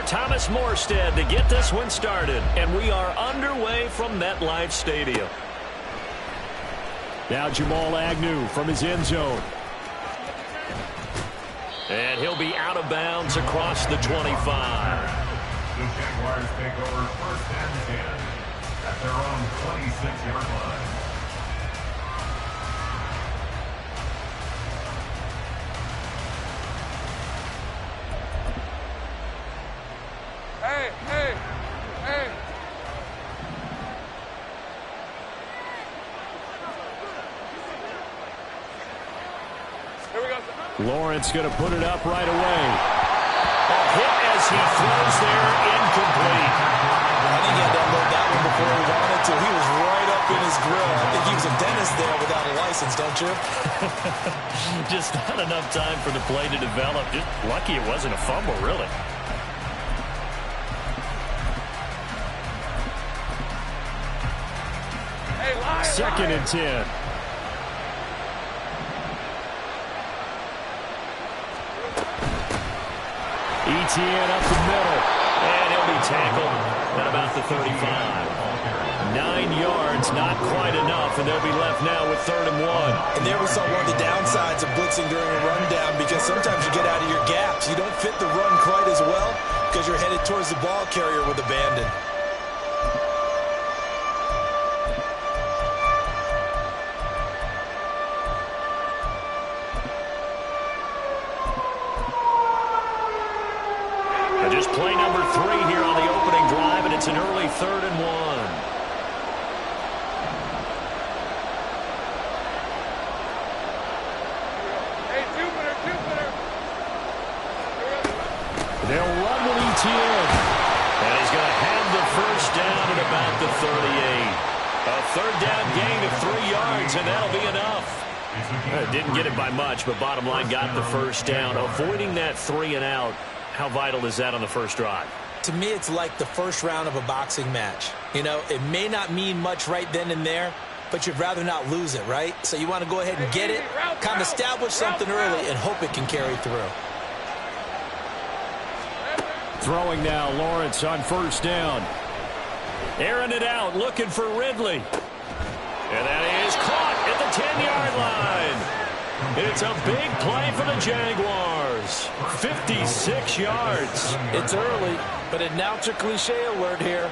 Thomas Morstead to get this one started. And we are underway from MetLife Stadium. Now Jamal Agnew from his end zone. And he'll be out of bounds across the 25. The Jaguars take over 1st and 10 at their own 26-yard line. Hey. Here we go. Lawrence going to put it up right away. A hit as he throws there, incomplete. I think he had to unload that one before he wanted to. He was right up in his grill. I think he was a dentist there without a license, don't you? Just not enough time for the play to develop. Just lucky it wasn't a fumble, really. Second and 10. Etienne up the middle. And he'll be tackled at about the 35. 9 yards, not quite enough, and they'll be left now with 3rd and 1. And there we saw one of the downsides of blitzing during a rundown, because sometimes you get out of your gaps. You don't fit the run quite as well because you're headed towards the ball carrier with abandon. Just play number 3 here on the opening drive, and it's an early 3rd and 1. Hey, Jupiter. They'll run with Etienne. And he's going to have the first down at about the 38. A 3rd down gain of 3 yards, and that'll be enough. Didn't get it by much, but bottom line got the first down. Avoiding that 3 and out. How vital is that on the first drive? To me, it's like the first round of a boxing match. You know, it may not mean much right then and there, but you'd rather not lose it, right? So you want to go ahead and get it, kind of establish something early, and hope it can carry through. Throwing now, Lawrence on first down. Airing it out, looking for Ridley. And that is caught at the 10-yard line. It's a big play for the Jaguars. 56 yards. It's early, but announce a cliche alert here.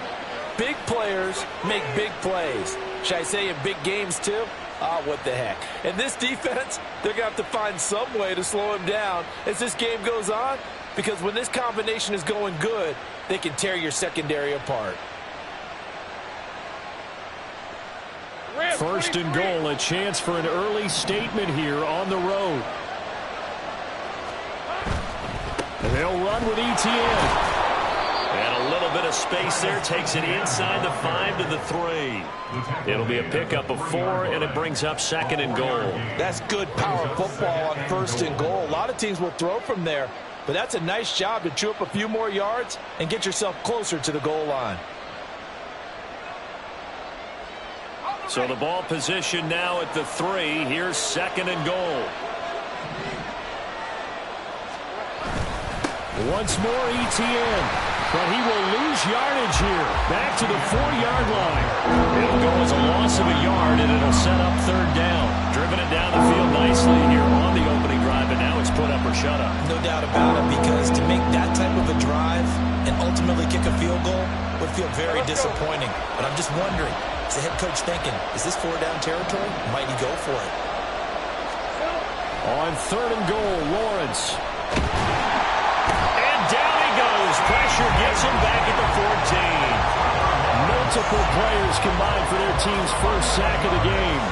Big players make big plays. Should I say in big games too? Ah, what the heck. And this defense, they're going to have to find some way to slow him down as this game goes on, because when this combination is going good, they can tear your secondary apart. First and goal, a chance for an early statement here on the road. They'll run with Etienne. And a little bit of space there, takes it inside the 5 to the 3. It'll be a pickup of 4, and it brings up 2nd and goal. That's good power football on 1st and goal. A lot of teams will throw from there, but that's a nice job to chew up a few more yards and get yourself closer to the goal line. So the ball position now at the 3. Here's 2nd and goal. Once more Etienne, but he will lose yardage here. Back to the 4-yard line. It'll go as a loss of a yard, and it'll set up 3rd down. Driven it down the field nicely here on the opening drive, and now it's put up or shut up. No doubt about it, because to make that type of a drive and ultimately kick a field goal would feel very disappointing. But I'm just wondering, is the head coach thinking, is this 4-down territory? Might he go for it? On 3rd and goal, Lawrence. And down he goes. Pressure gets him back at the 14. Multiple players combined for their team's first sack of the game.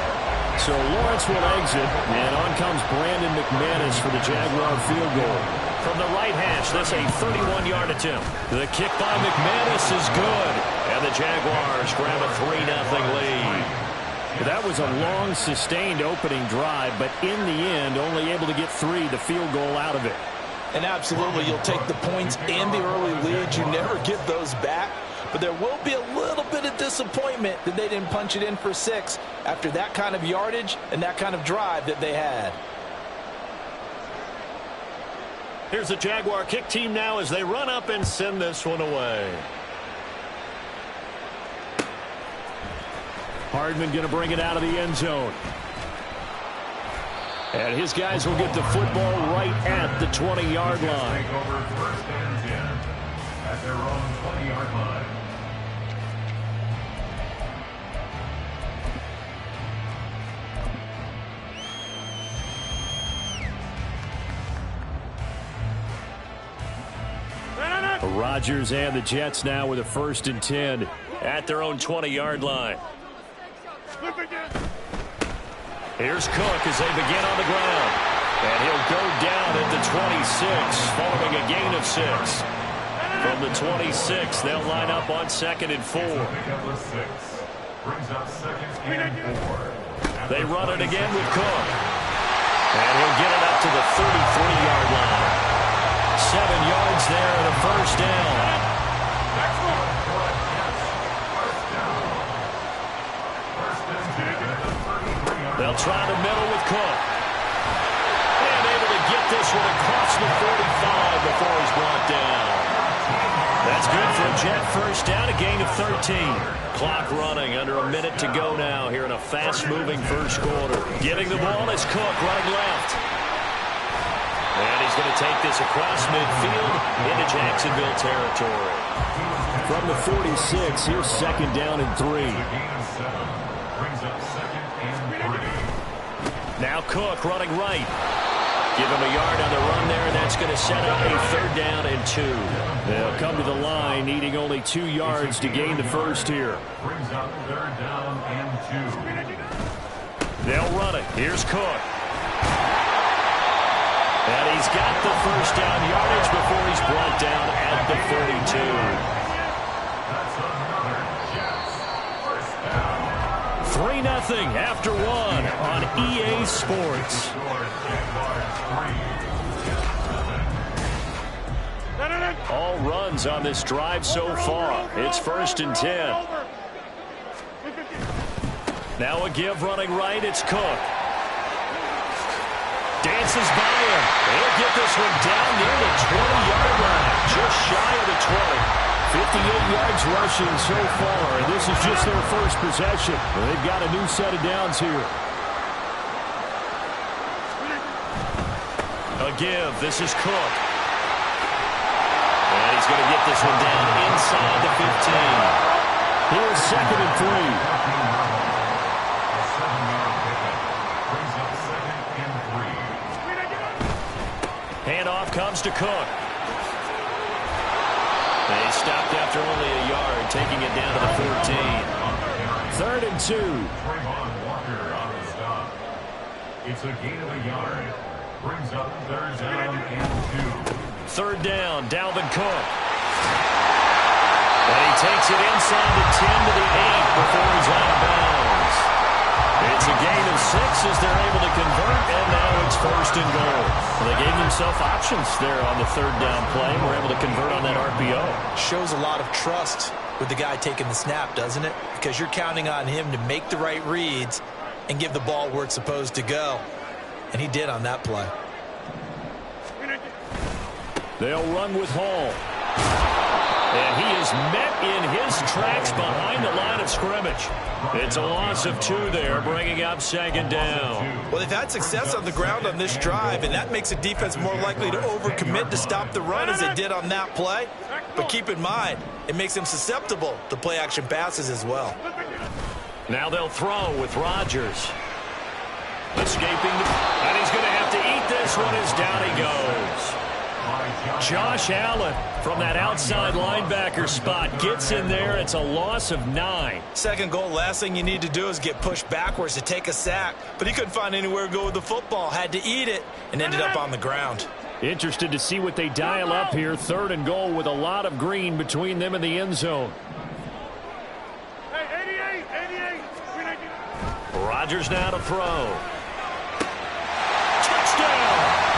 So Lawrence will exit, and on comes Brandon McManus for the Jaguar field goal. From the right hash, this a 31-yard attempt. The kick by McManus is good, and the Jaguars grab a 3-0 lead. That was a long, sustained opening drive, but in the end, only able to get 3, the field goal out of it. And absolutely, you'll take the points and the early lead. You never get those back. But there will be a little bit of disappointment that they didn't punch it in for 6 after that kind of yardage and that kind of drive that they had. Here's the Jaguar kick team now as they run up and send this one away. Hardman going to bring it out of the end zone. And his guys will get the football right at the 20-yard line. Take over first and 10 at their own 20-yard line. Rodgers and the Jets now with a 1st and 10 at their own 20-yard line. Here's Cook as they begin on the ground. And he'll go down at the 26 following a gain of 6. From the 26, they'll line up on 2nd and 4. They run it again with Cook. And he'll get it up to the 33-yard line. 7 yards there and a 1st down. They'll try the middle with Cook. And able to get this one across the 45 before he's brought down. That's good for a Jet 1st down, a gain of 13. Clock running, under a minute to go now here in a fast-moving 1st quarter. Getting the ball is Cook running left. And he's going to take this across midfield into Jacksonville territory. From the 46, here's 2nd down and 3. Now Cook running right. Give him a yard on the run there, and that's going to set up a 3rd down and 2. They'll come to the line, needing only 2 yards to gain the 1st here. Brings up 3rd down and 2. They'll run it. Here's Cook. And he's got the 1st down yardage before he's brought down at the 42. That's another Jets 1st down. 3-0 after 1 on EA Sports. All runs on this drive so far. It's 1st and 10. Now a give running right. It's Cook. Dances by him. He'll get this one down near the 20-yard line. Just shy of the 20. 58 yards rushing so far, and this is just their 1st possession. They've got a new set of downs here. A give. This is Cook. And he's going to get this one down inside the 15. Here's 2nd and 3. Handoff comes to Cook. They stopped after only a yard, taking it down to the 14. 3rd and 2. Trayvon Walker on the stop. It's a gain of a yard. Brings up 3rd down and 2. 3rd down, Dalvin Cook. And he takes it inside the 10 to the 8 before he's out of bounds. It's a gain of 6 as they're able to convert, and now it's 1st and goal. Well, they gave themselves options there on the 3rd down play, and were able to convert on that RPO. Shows a lot of trust with the guy taking the snap, doesn't it? Because you're counting on him to make the right reads and give the ball where it's supposed to go. And he did on that play. They'll run with Hall. And he is met in his tracks behind the line of scrimmage. It's a loss of 2 there, bringing up 2nd down. Well, they've had success on the ground on this drive, and that makes the defense more likely to overcommit to stop the run as they did on that play. But keep in mind, it makes them susceptible to play-action passes as well. Now they'll throw with Rodgers. Escaping, and he's going to have to eat this one as down he goes. Josh Allen from that outside linebacker spot gets in there. It's a loss of 9. 2nd goal, last thing you need to do is get pushed backwards to take a sack. But he couldn't find anywhere to go with the football. Had to eat it and ended up on the ground. Interested to see what they dial up here. 3rd and goal with a lot of green between them and the end zone. Hey, 88. Rodgers now to throw. Touchdown!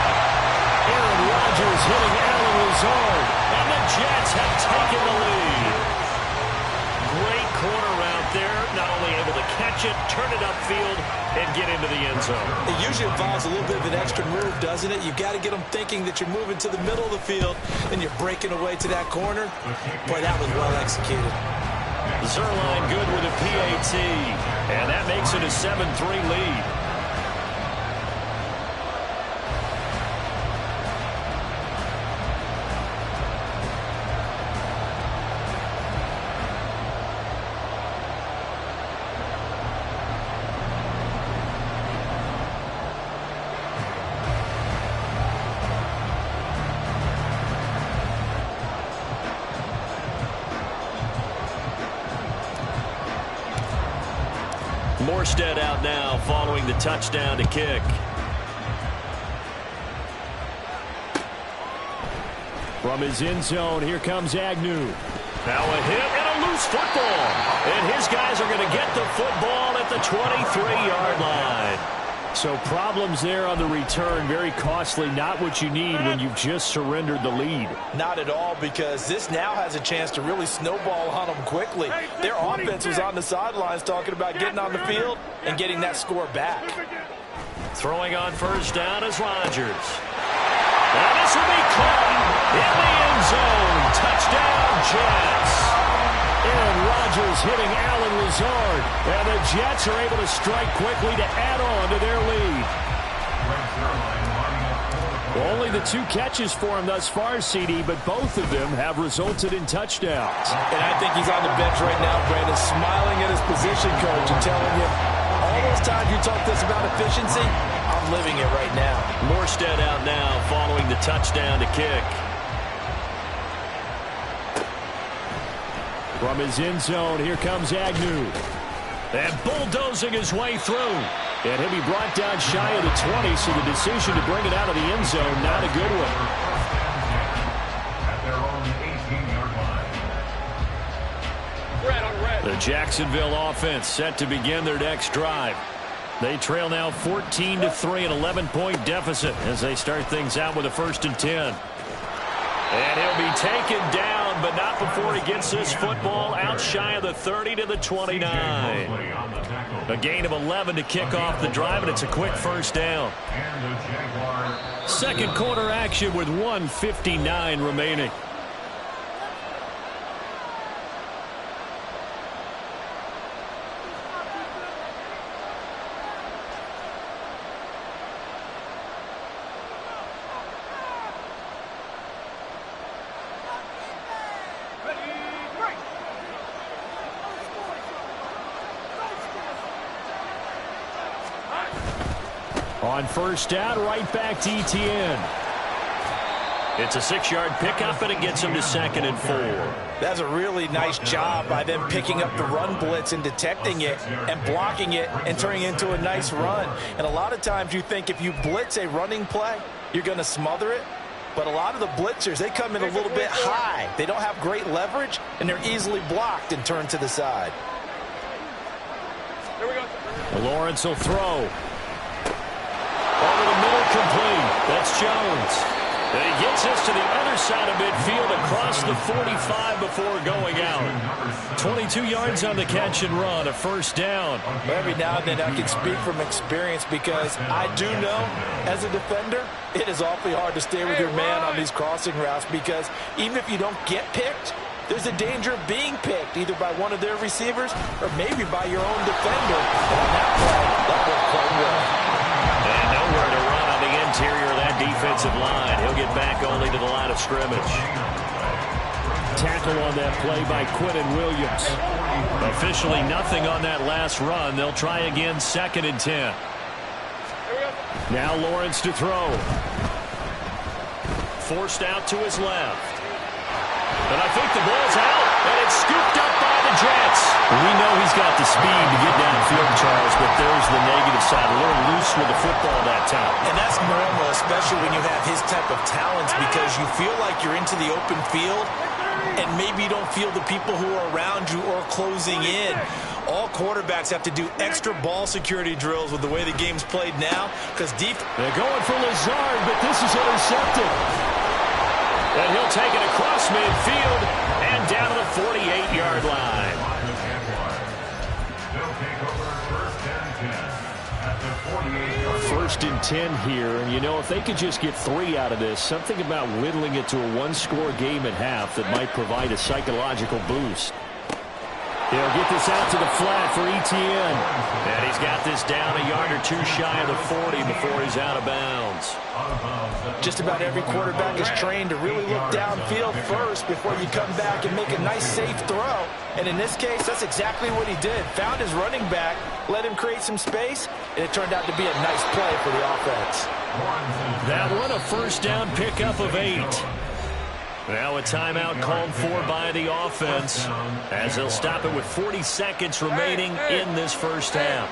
Aaron Rodgers hitting Allen Lazard, and the Jets have taken the lead. Great corner route there, not only able to catch catch it, turn it upfield, and get into the end zone. It usually involves a little bit of an extra move, doesn't it? You've got to get them thinking that you're moving to the middle of the field and you're breaking away to that corner. Boy, that was well executed. Zuerlein good with a PAT, and that makes it a 7-3 lead. Morstead out now following the touchdown to kick. From his end zone, here comes Agnew. Now a hit and a loose football. And his guys are going to get the football at the 23-yard line. So problems there on the return, very costly, not what you need when you've just surrendered the lead. Not at all, because this now has a chance to really snowball on them quickly. Their offense was on the sidelines talking about getting on the field and getting that score back. Throwing on first down is Rodgers. And this will be caught in the end zone. Touchdown, Jets. Aaron Rodgers hitting Allen Lazard. And the Jets are able to strike quickly to add on to their lead. Only the 2 catches for him thus far, CD, but both of them have resulted in touchdowns. And I think he's on the bench right now, Brandon, smiling at his position coach and telling him, all those times you talked to us about efficiency, I'm living it right now. Morstead out now following the touchdown to kick. From his end zone, here comes Agnew. And bulldozing his way through. And he'll be brought down shy of the 20, so the decision to bring it out of the end zone, not a good one. At their own 18-yard line. The Jacksonville offense set to begin their next drive. They trail now 14-3, an 11-point deficit as they start things out with a 1st and 10. And he'll be taken down, but not before he gets this football out shy of the 30 to the 29. A gain of 11 to kick off the drive, and it's a quick first down. Second quarter action with 1:59 remaining. On first down, right back to Etienne. It's a 6-yard pickup, and it gets him to 2nd and 4. That's a really nice job by them picking up the run blitz and detecting it and blocking it and turning it into a nice run. And a lot of times you think if you blitz a running play, you're going to smother it. But a lot of the blitzers, they come in a little bit high. They don't have great leverage, and they're easily blocked and turned to the side. Lawrence will throw. Over the middle, complete. That's Jones. And he gets us to the other side of midfield across the 45 before going out. 22 yards on the catch and run, a first down. Every now and then I can speak from experience because I do know as a defender it is awfully hard to stay with your man on these crossing routes because even if you don't get picked, there's a danger of being picked either by one of their receivers or maybe by your own defender. And on that play, that worked quite well. And nowhere to run on the interior of that defensive line. He'll get back only to the line of scrimmage. Tackle on that play by Quinton Williams. Officially nothing on that last run. They'll try again 2nd and 10. Now Lawrence to throw. Forced out to his left. And I think the ball's out, and it's scooped up by the Jets. We know he's got the speed to get downfield, Charles, but there's the negative side. A little loose with the football that time. And that's normal, especially when you have his type of talents, because you feel like you're into the open field, and maybe you don't feel the people who are around you or closing in. All quarterbacks have to do extra ball security drills with the way the game's played now, because deep. They're going for Lazard, but this is intercepted. And he'll take it across midfield and down to the 48-yard line. They'll take over 1st and 10 here. And, you know, if they could just get 3 out of this, something about whittling it to a one-score game at half that might provide a psychological boost. He'll get this out to the flat for Etienne. And he's got this down a yard or 2 shy of the 40 before he's out of bounds. Just about every quarterback is trained to really look downfield first before you come back and make a nice, safe throw. And in this case, that's exactly what he did. Found his running back, let him create some space, and it turned out to be a nice play for the offense. That one, a first down pickup of 8. Now a timeout called for by the offense as they'll stop it with 40 seconds remaining in this first half.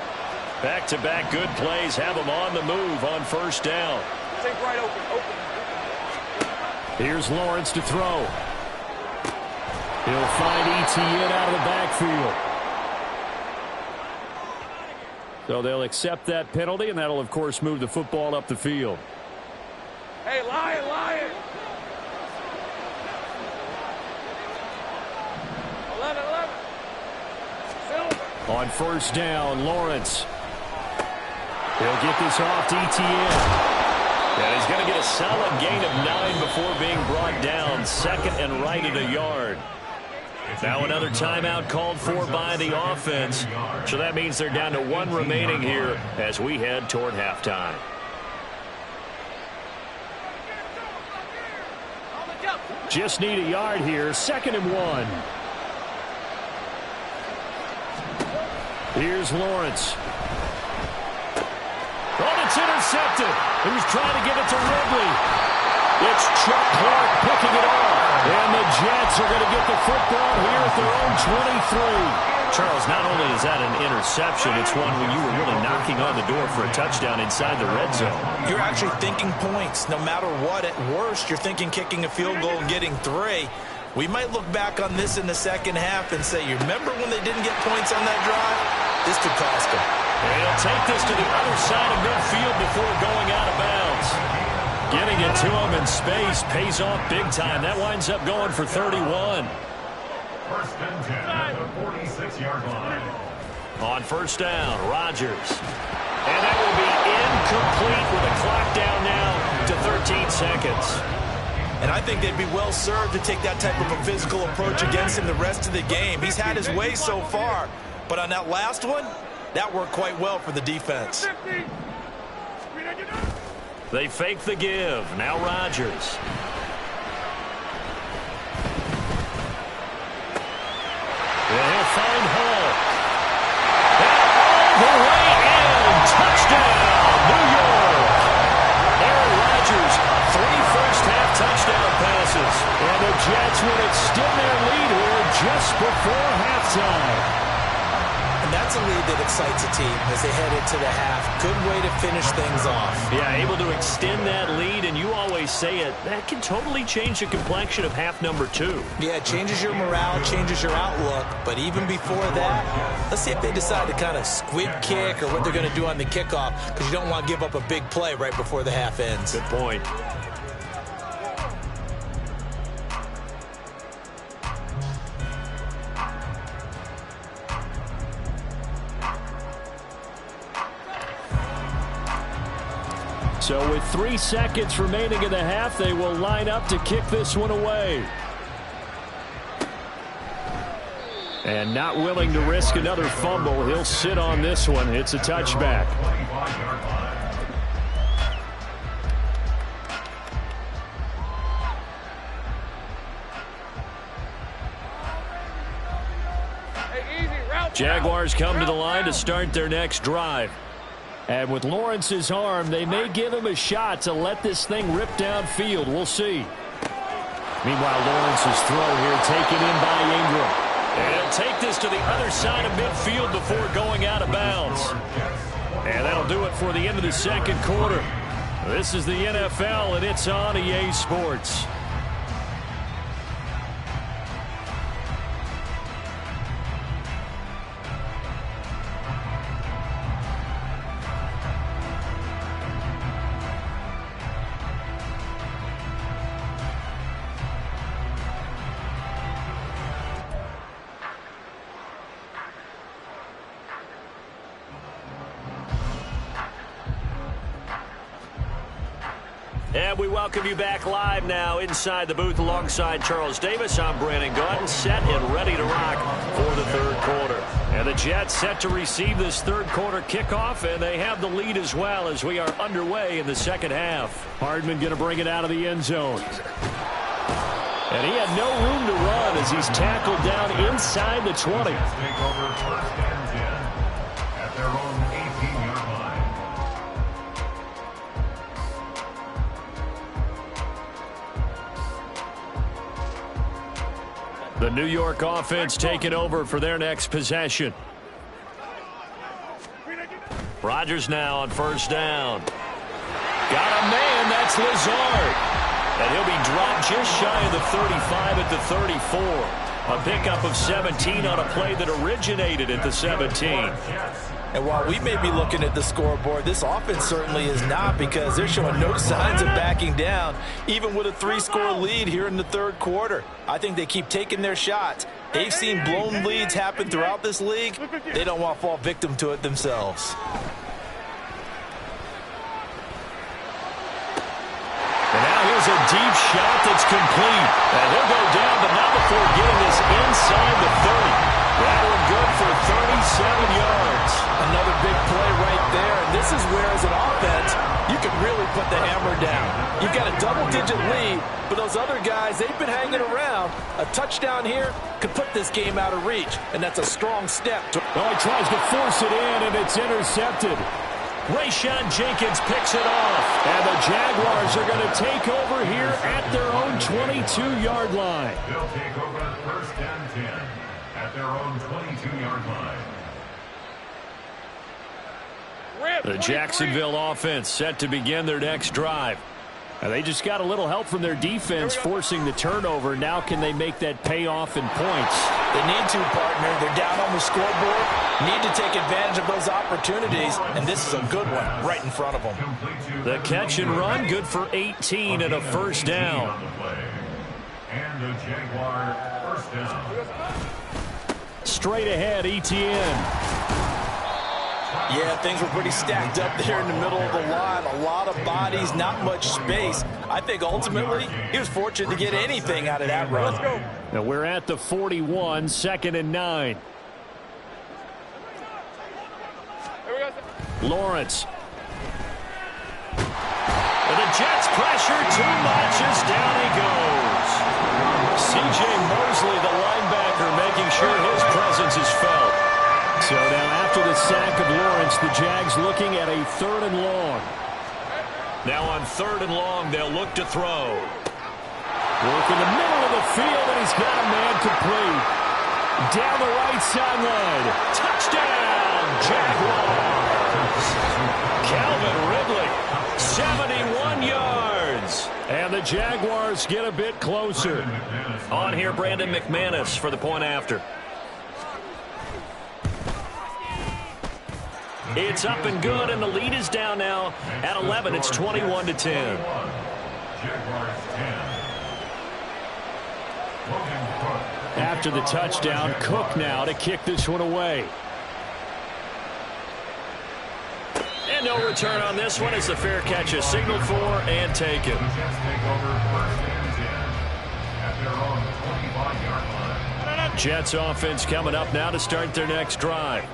Back-to-back good plays have them on the move on first down. Take right open. Here's Lawrence to throw. He'll find Etienne out of the backfield. So they'll accept that penalty, and that'll, of course, move the football up the field. Hey, Lion. 11. On first down, Lawrence. He'll get this off to Etienne. And he's going to get a solid gain of 9 before being brought down. 2nd and right at a yard. Now another timeout called for by the offense. So that means they're down to 1 remaining here as we head toward halftime. Just need a yard here. 2nd and 1. Here's Lawrence. Oh, it's intercepted. He was trying to get it to Ridley. It's Chuck Clark picking it off. And the Jets are going to get the football here at their own 23. Charles, not only is that an interception, it's one when you were really knocking on the door for a touchdown inside the red zone. You're actually thinking points. No matter what, at worst, you're thinking kicking a field goal and getting 3. We might look back on this in the second half and say, you remember when they didn't get points on that drive? This could cost them. They'll take this to the other side of midfield before going out of bounds. Getting it to him in space pays off big time. That winds up going for 31. First and 10 at the 46-yard line. On first down, Rodgers. And that will be incomplete with the clock down now to 13 seconds. And I think they'd be well served to take that type of a physical approach against him the rest of the game. He's had his way so far. But on that last one, that worked quite well for the defense. They fake the give. Now Rodgers. And he'll find Hall. And all the way in. Touchdown, New York. Aaron Rodgers, 3 first-half touchdown passes. And the Jets will extend their lead here just before halftime. And that's a lead that excites a team as they head into the half. Good way to finish things off. Yeah, able to extend that lead, and you always say it, that can totally change the complexion of half number 2. Yeah, it changes your morale, changes your outlook. But even before that, let's see if they decide to kind of squib kick or what they're going to do on the kickoff, because you don't want to give up a big play right before the half ends. Good point. So with 3 seconds remaining in the half, they will line up to kick this one away. And not willing to risk another fumble, he'll sit on this one. It's a touchback. Jaguars come to the line to start their next drive. And with Lawrence's arm, they may give him a shot to let this thing rip downfield. We'll see. Meanwhile, Lawrence's throw here taken in by Ingram. And he'll take this to the other side of midfield before going out of bounds. And that'll do it for the end of the second quarter. This is the NFL, and it's on EA Sports. And we welcome you back live now inside the booth alongside Charles Davis. I'm Brandon Gaudin, set and ready to rock for the third quarter. And the Jets set to receive this third quarter kickoff, and they have the lead as well as we are underway in the second half. Hardman going to bring it out of the end zone. And he had no room to run as he's tackled down inside the 20. Take over first and 10 at their own 18-yard line. The New York offense taking over for their next possession. Rodgers now on first down. Got a man, that's Lazard. And he'll be dropped just shy of the 35 at the 34. A pickup of 17 on a play that originated at the 17. And while we may be looking at the scoreboard, this offense certainly is not, because they're showing no signs of backing down, even with a 3-score lead here in the third quarter. I think they keep taking their shots. They've seen blown leads happen throughout this league. They don't want to fall victim to it themselves. And now here's a deep shot that's complete. And he'll go down, but not before getting this inside the 30. That one good for 37 yards. Another big play right there. And this is where, as an offense, you can really put the hammer down. You've got a double-digit lead, but those other guys, they've been hanging around. A touchdown here could put this game out of reach, and that's a strong step. Oh, he tries to force it in, and it's intercepted. Rayshawn Jenkins picks it off. And the Jaguars are going to take over here at their own 22-yard line. They'll take over first and 10 at their own 22-yard line. The Jacksonville offense set to begin their next drive. And they just got a little help from their defense forcing the turnover. Now can they make that pay off in points? They need to, partner. They're down on the scoreboard. Need to take advantage of those opportunities, and this is a good one right in front of them. The catch and run, good for 18 and a first down. And the Jaguar first down. Straight ahead, ETN. Yeah, things were pretty stacked up there in the middle of the line. A lot of bodies, not much space. I think ultimately he was fortunate to get anything out of that run. Let's go. Now we're at the 41, 2nd and 9. Lawrence. And the Jets pressure too much as down he goes. C.J. Mosley, the linebacker, making sure his presence is felt. So now after the sack of Lawrence, the Jags looking at a 3rd and long. Now on 3rd and long, they'll look to throw. Work in the middle of the field, and he's got a man complete. Down the right sideline. Touchdown, Jaguars. Calvin Ridley, 71 yards. And the Jaguars get a bit closer. On here, Brandon McManus for the point after. It's up and good, and the lead is down now at 11. It's 21-10. Jaguars 10. Logan Cook. After the touchdown, Cook now to kick this one away. And no return on this one as the fair catch is signaled for and taken. The Jets take over first and 10 at their own 25-yard line. Jets offense coming up now to start their next drive.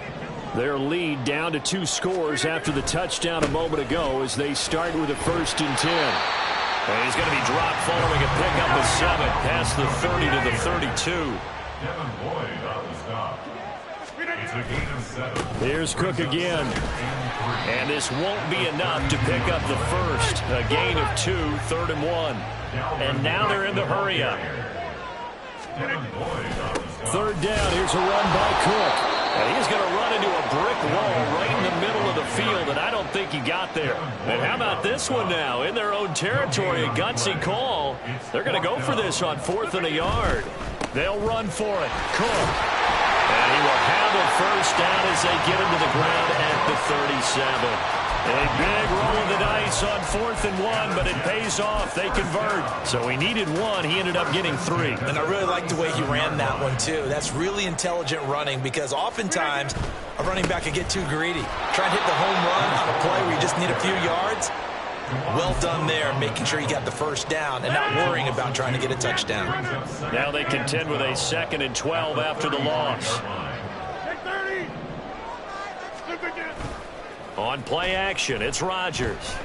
Their lead down to 2 scores after the touchdown a moment ago as they start with a 1st and 10. And he's going to be dropped following a pickup of 7 past the 30 to the 32. Devin Boyd on the stop. It's a gain of 7. Here's Cook again. And this won't be enough to pick up the first. A gain of 2, 3rd and 1. And now they're in the hurry up. Devin Boyd on the stop. 3rd down. Here's a run by Cook. And he's going to run into a brick wall right in the middle of the field, and I don't think he got there. And how about this one now? In their own territory, a gutsy call. They're going to go for this on 4th and a yard. They'll run for it. Cook. And he will have a first down as they get him to the ground at the 37. A big roll of the dice on 4th and 1, but it pays off. They convert. So he needed 1. He ended up getting 3. And I really like the way he ran that one, too. That's really intelligent running, because oftentimes a running back can get too greedy. Try and hit the home run on a play where you just need a few yards. Well done there, making sure you got the first down and not worrying about trying to get a touchdown. Now they contend with a 2nd and 12 after the loss. On play action, it's Rodgers.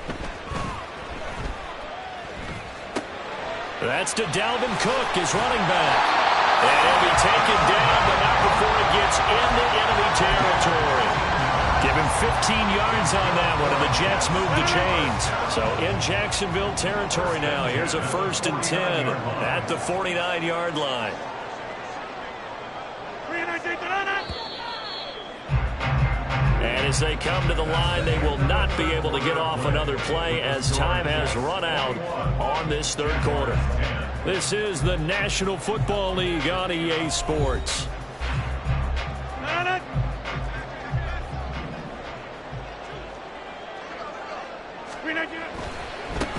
That's to Dalvin Cook, his running back. And he'll be taken down, but not before it gets into enemy territory. Give him 15 yards on that one, and the Jets move the chains. So in Jacksonville territory now. Here's a 1st and 10 at the 49-yard line. And as they come to the line, they will not be able to get off another play as time has run out on this 3rd quarter. This is the National Football League on EA Sports.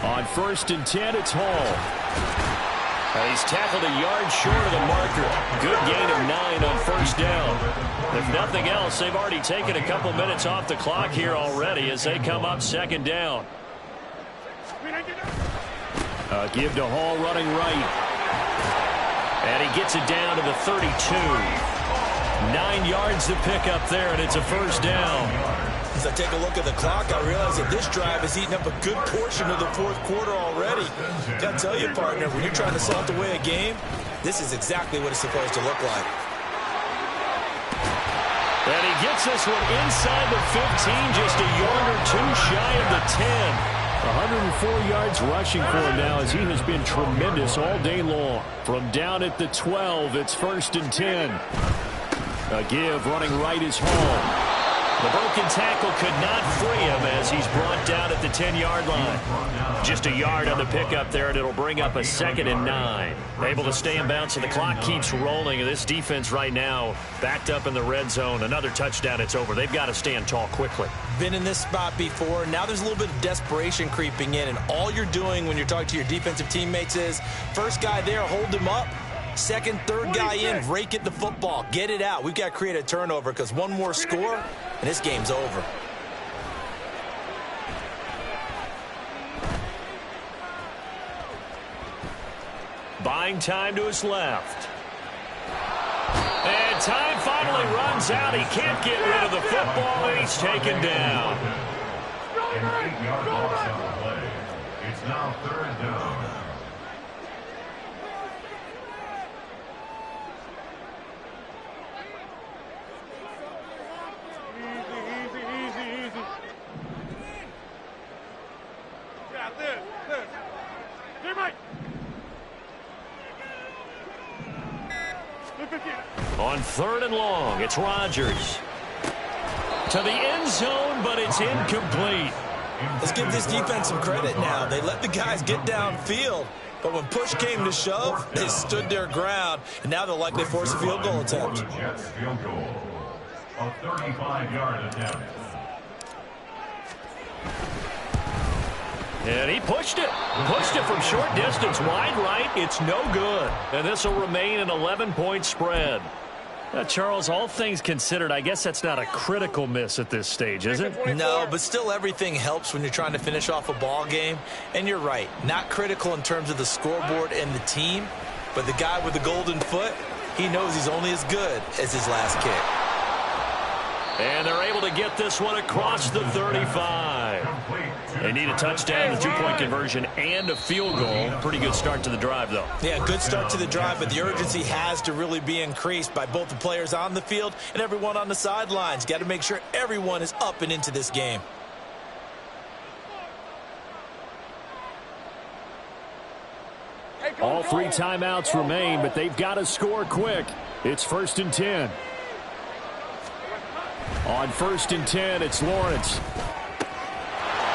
On 1st and 10, it's Hall. He's tackled a yard short of the marker. Good gain of 9 on 1st down. If nothing else, they've already taken a couple minutes off the clock here already as they come up 2nd down. Give to Hall running right. And he gets it down to the 32. 9 yards to pick up there, and it's a 1st down. As I take a look at the clock, I realize that this drive has eaten up a good portion of the 4th quarter already. Got to tell you, partner, when you're trying to salt away a game, this is exactly what it's supposed to look like. And he gets this one inside the 15, just a yard or 2 shy of the 10. 104 yards rushing for him now as he has been tremendous all day long. From down at the 12, it's 1st and 10. A give running right is Hall. The broken tackle could not free him as he's brought down at the 10-yard line. Just a yard on the pickup there, and it'll bring up a 2nd and 9. Able to stay in bounds, and the clock keeps rolling. And this defense right now backed up in the red zone. Another touchdown, it's over. They've got to stand tall quickly. Been in this spot before. Now there's a little bit of desperation creeping in, and all you're doing when you're talking to your defensive teammates is, first guy there, hold him up. 2nd, 3rd guy in, rake it the football. Get it out. We've got to create a turnover because one more score, and this game's over. Buying time to his left. And time finally runs out. He can't get rid of the football, and he's taken down. An 8-yard loss on the play. It's now 3rd down. On 3rd and long, it's Rodgers. To the end zone, but it's incomplete. Let's give this defense some credit now. They let the guys get downfield, but when push came to shove, they stood their ground, and now they'll likely force a field goal attempt. Jets field goal. A 35-yard attempt. And he pushed it. Pushed it from short distance, wide right. It's no good. And this will remain an 11-point spread. Now, Charles, all things considered, I guess that's not a critical miss at this stage, is it? No, but still everything helps when you're trying to finish off a ball game. And you're right, not critical in terms of the scoreboard and the team, but the guy with the golden foot, he knows he's only as good as his last kick. And they're able to get this one across the 35. They need a touchdown, a 2-point conversion, and a field goal. Pretty good start to the drive, though. Yeah, good start to the drive, but the urgency has to really be increased by both the players on the field and everyone on the sidelines. Got to make sure everyone is up and into this game. All 3 timeouts remain, but they've got to score quick. It's 1st and 10. On 1st and 10, it's Lawrence.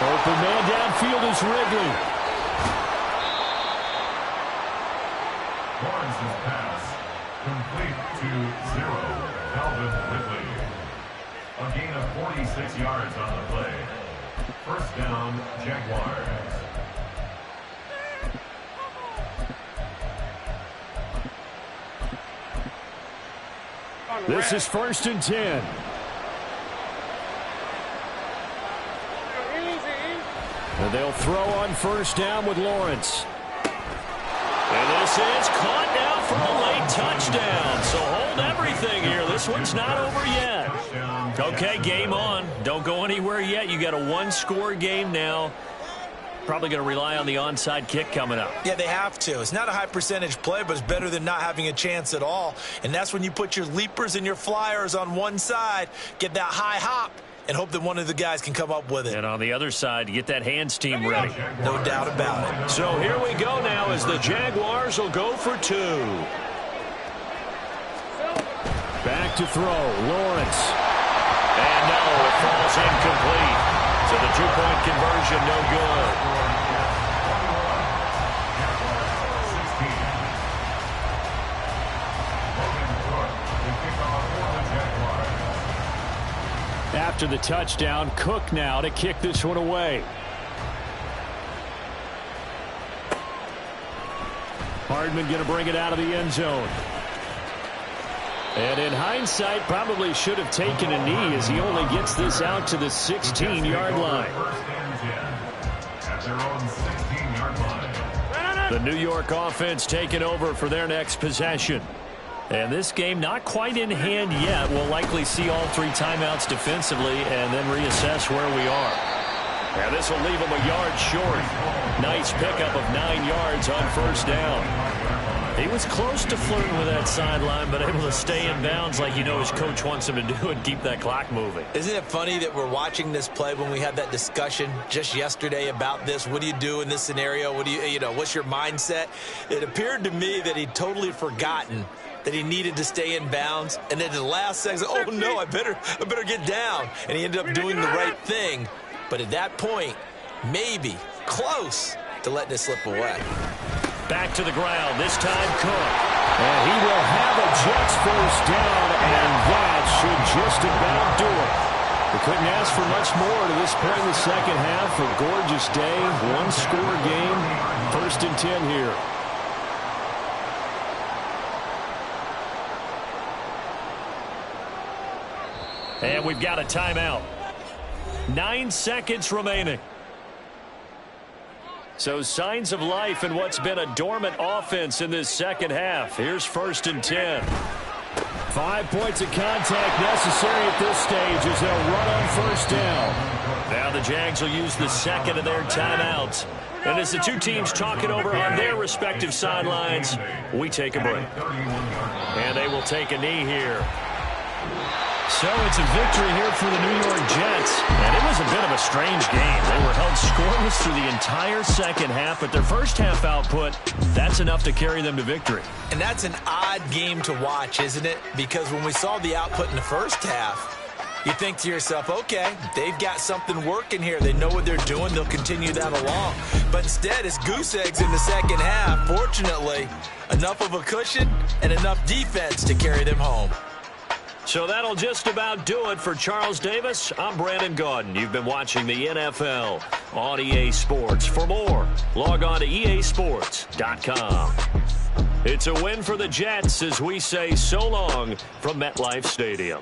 Open man downfield is Ridley. Lawrence's pass complete to 0. Calvin Ridley. A gain of 46 yards on the play. 1st down, Jaguars. This is 1st and 10. And they'll throw on first down with Lawrence. And this is caught now for a late touchdown. So hold everything here. This one's not over yet. Okay, game on. Don't go anywhere yet. You got a one-score game now. Probably going to rely on the onside kick coming up. Yeah, they have to. It's not a high percentage play, but it's better than not having a chance at all. And that's when you put your leapers and your flyers on one side, get that high hop, and hope that one of the guys can come up with it. And on the other side, get that hands team ready. No doubt about it. So here we go now as the Jaguars will go for two. Back to throw, Lawrence. And no, it falls incomplete. So the two-point conversion no good. After the touchdown, Cook now to kick this one away. Hardman going to bring it out of the end zone. And in hindsight, probably should have taken a knee as he only gets this out to the 16-yard line. The New York offense taking over for their next possession. And this game not quite in hand yet. We'll likely see all three timeouts defensively and then reassess where we are. And this will leave them a yard short. Nice pickup of 9 yards on first down. He was close to flirting with that sideline, but able to stay in bounds like you know his coach wants him to do and keep that clock moving. Isn't it funny that we're watching this play when we had that discussion just yesterday about this? What do you do in this scenario? What do you know, what's your mindset? It appeared to me that he'd totally forgotten that he needed to stay in bounds, and then the last second, oh no, I better get down. And he ended up doing the right thing. But at that point, maybe close to letting it slip away. Back to the ground, this time Cook. And he will have a Jets first down, and that should just about do it. We couldn't ask for much more to this point in the second half. A gorgeous day, one-score game, 1st and 10 here. And we've got a timeout. 9 seconds remaining. So signs of life in what's been a dormant offense in this second half. Here's 1st and 10. 5 points of contact necessary at this stage as they'll run on first down. Now the Jags will use the second of their timeouts. And as the two teams talk it over on their respective sidelines, we take a break. And they will take a knee here. So it's a victory here for the New York Jets. And it was a bit of a strange game. They were held scoreless through the entire second half, but their first half output, that's enough to carry them to victory. And that's an odd game to watch, isn't it? Because when we saw the output in the first half, you think to yourself, okay, they've got something working here. They know what they're doing. They'll continue that along. But instead, it's goose eggs in the second half. Fortunately, enough of a cushion and enough defense to carry them home. So that'll just about do it for Charles Davis. I'm Brandon Gaudin. You've been watching the NFL on EA Sports. For more, log on to easports.com. It's a win for the Jets as we say so long from MetLife Stadium.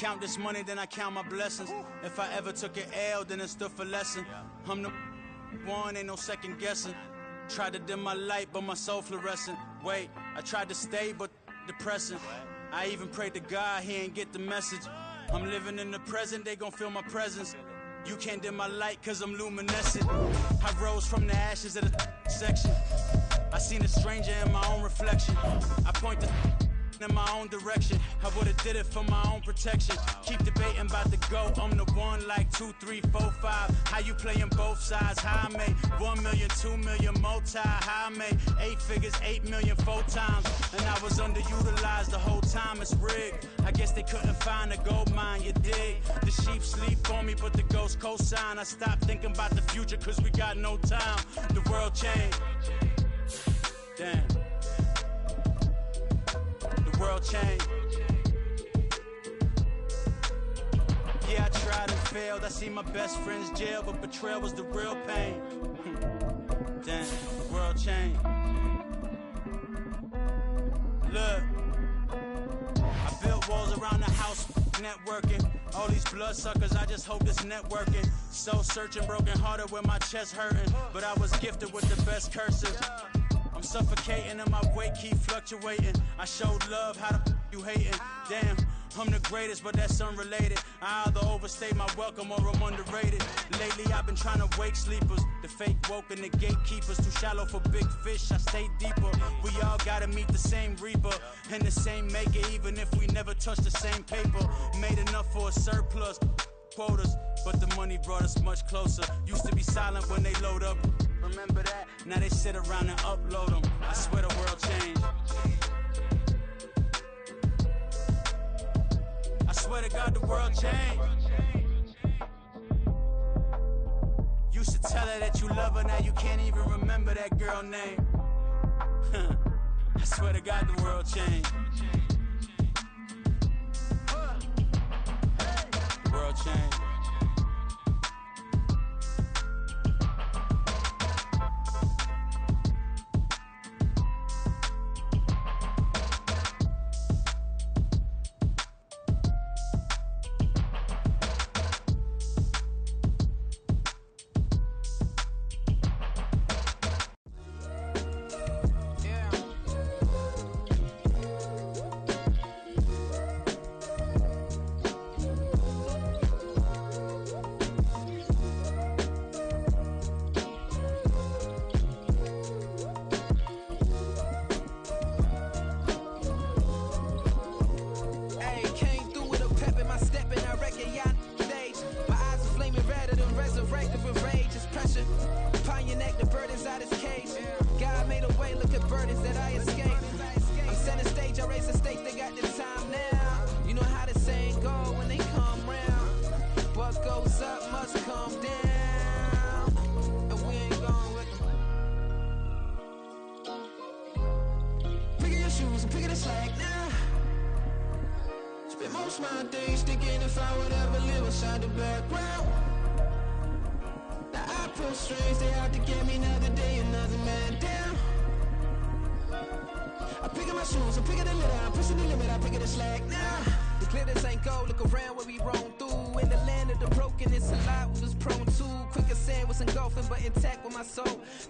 count this money, then I count my blessings. If I ever took an L, then it stood for lesson. I'm the one, ain't no second guessing. Tried to dim my light, but my soul fluorescent. Wait, I tried to stay, but depressing. I even prayed to God, he ain't get the message. I'm living in the present, they gon' feel my presence. You can't dim my light, cause I'm luminescent. I rose from the ashes of the section. I seen a stranger in my own reflection. I point the in my own direction. I would've did it for my own protection. Keep debating about the go. I'm the one like 2, 3, 4, 5. How you playing both sides? How I made 1 million, 2 million, multi. How I made 8 figures, 8 million 4 times. And I was underutilized the whole time. It's rigged. I guess they couldn't find a gold mine. You dig? The sheep sleep on me, but the ghost cosign. I stopped thinking about the future, cause we got no time. The world changed. Damn. The world changed. Yeah, I tried and failed. I see my best friends jail, but betrayal was the real pain. Damn, the world changed. Look, I built walls around the house, networking. All these bloodsuckers, I just hope this networking. Soul searching, broken hearted with my chest hurting. But I was gifted with the best cursive. I'm suffocating and my weight keep fluctuating. I showed love, how the you hating? Damn, I'm the greatest, but that's unrelated. I either overstay my welcome or I'm underrated. Lately I've been trying to wake sleepers. The fake woke and the gatekeepers. Too shallow for big fish, I stay deeper. We all gotta meet the same reaper and the same maker, even if we never touch the same paper. Made enough for a surplus quotas, but the money brought us much closer. Used to be silent when they load up. Remember that? Now they sit around and upload them. I swear the world changed. I swear to God the world changed. Used to tell her that you love her, now you can't even remember that girl name. I swear to God the world changed. The world changed.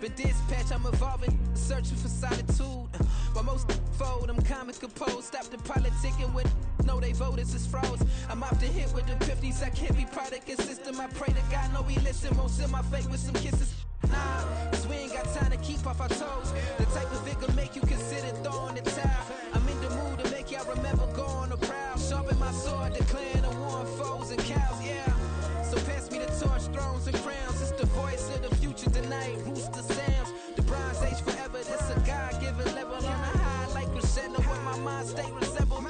Been dispatched, I'm evolving, searching for solitude. While most fold, I'm comic composed. Stop the politicking with no, they voters is frauds. I'm often hit with the 50s, I can't be product and system. I pray to God, no, we listen. Won't send my fate with some kisses. Nah, cause we ain't got time to keep off our toes. The type of vigor make you consider throwing the towel. I'm in the mood to make y'all remember going to proud. Sharpen my sword, declaring the war on foes and cows, yeah. So pass me the torch, thrones and crowns. It's the voice of the future tonight. Rooster sounds, the Bronze Age forever. This a God-given level on a high like crescendo. When my mind stay resemble.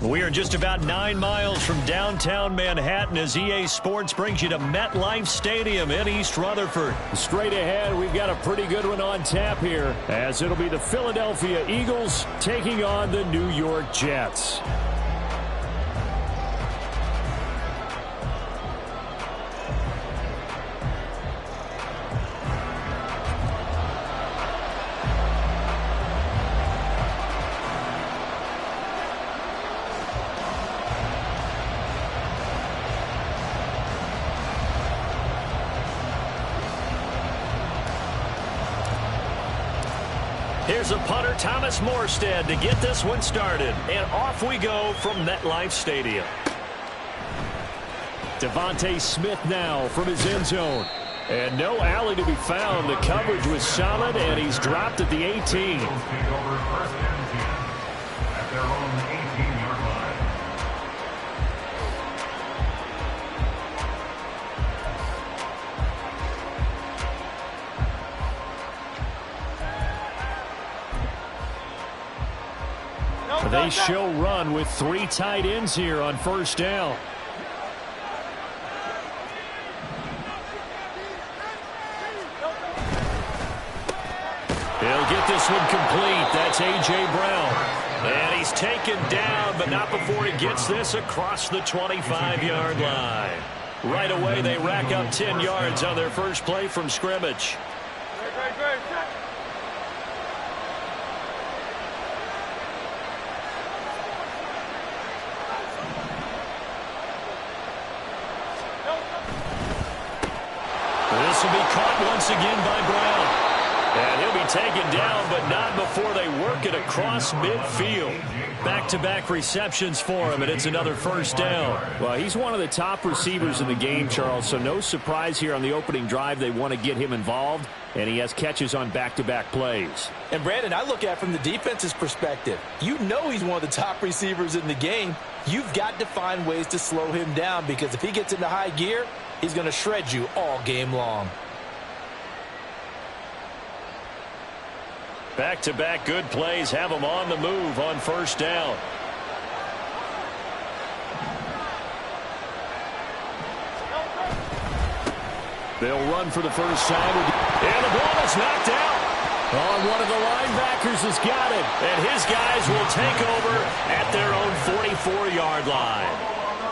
We are just about 9 miles from downtown Manhattan as EA Sports brings you to MetLife Stadium in East Rutherford. Straight ahead, we've got a pretty good one on tap here, as it'll be the Philadelphia Eagles taking on the New York Jets. here's a punter, Thomas Morstead, to get this one started. And off we go from MetLife Stadium. Devontae Smith now from his end zone. And no alley to be found. The coverage was solid, and he's dropped at the 18. Take over 1st and 10 at their own 18-yard line. They show run with 3 tight ends here on 1st down. He'll get this one complete. That's A.J. Brown. And he's taken down, but not before he gets this across the 25-yard line. Right away, they rack up 10 yards on their first play from scrimmage. This will be caught once again by Brown. And he'll be taken down, but not before they work it across midfield. Back-to-back receptions for him, and it's another 1st down. Well, he's one of the top receivers in the game, Charles, so no surprise here on the opening drive. They want to get him involved, and he has catches on back-to-back plays. And, Brandon, I look at it from the defense's perspective. You know he's one of the top receivers in the game. You've got to find ways to slow him down, because if he gets into high gear, he's going to shred you all game long. Back-to-back good plays have him on the move on 1st down. They'll run for the first time. And the ball is knocked out. Oh, one of the linebackers has got it. And his guys will take over at their own 44-yard line.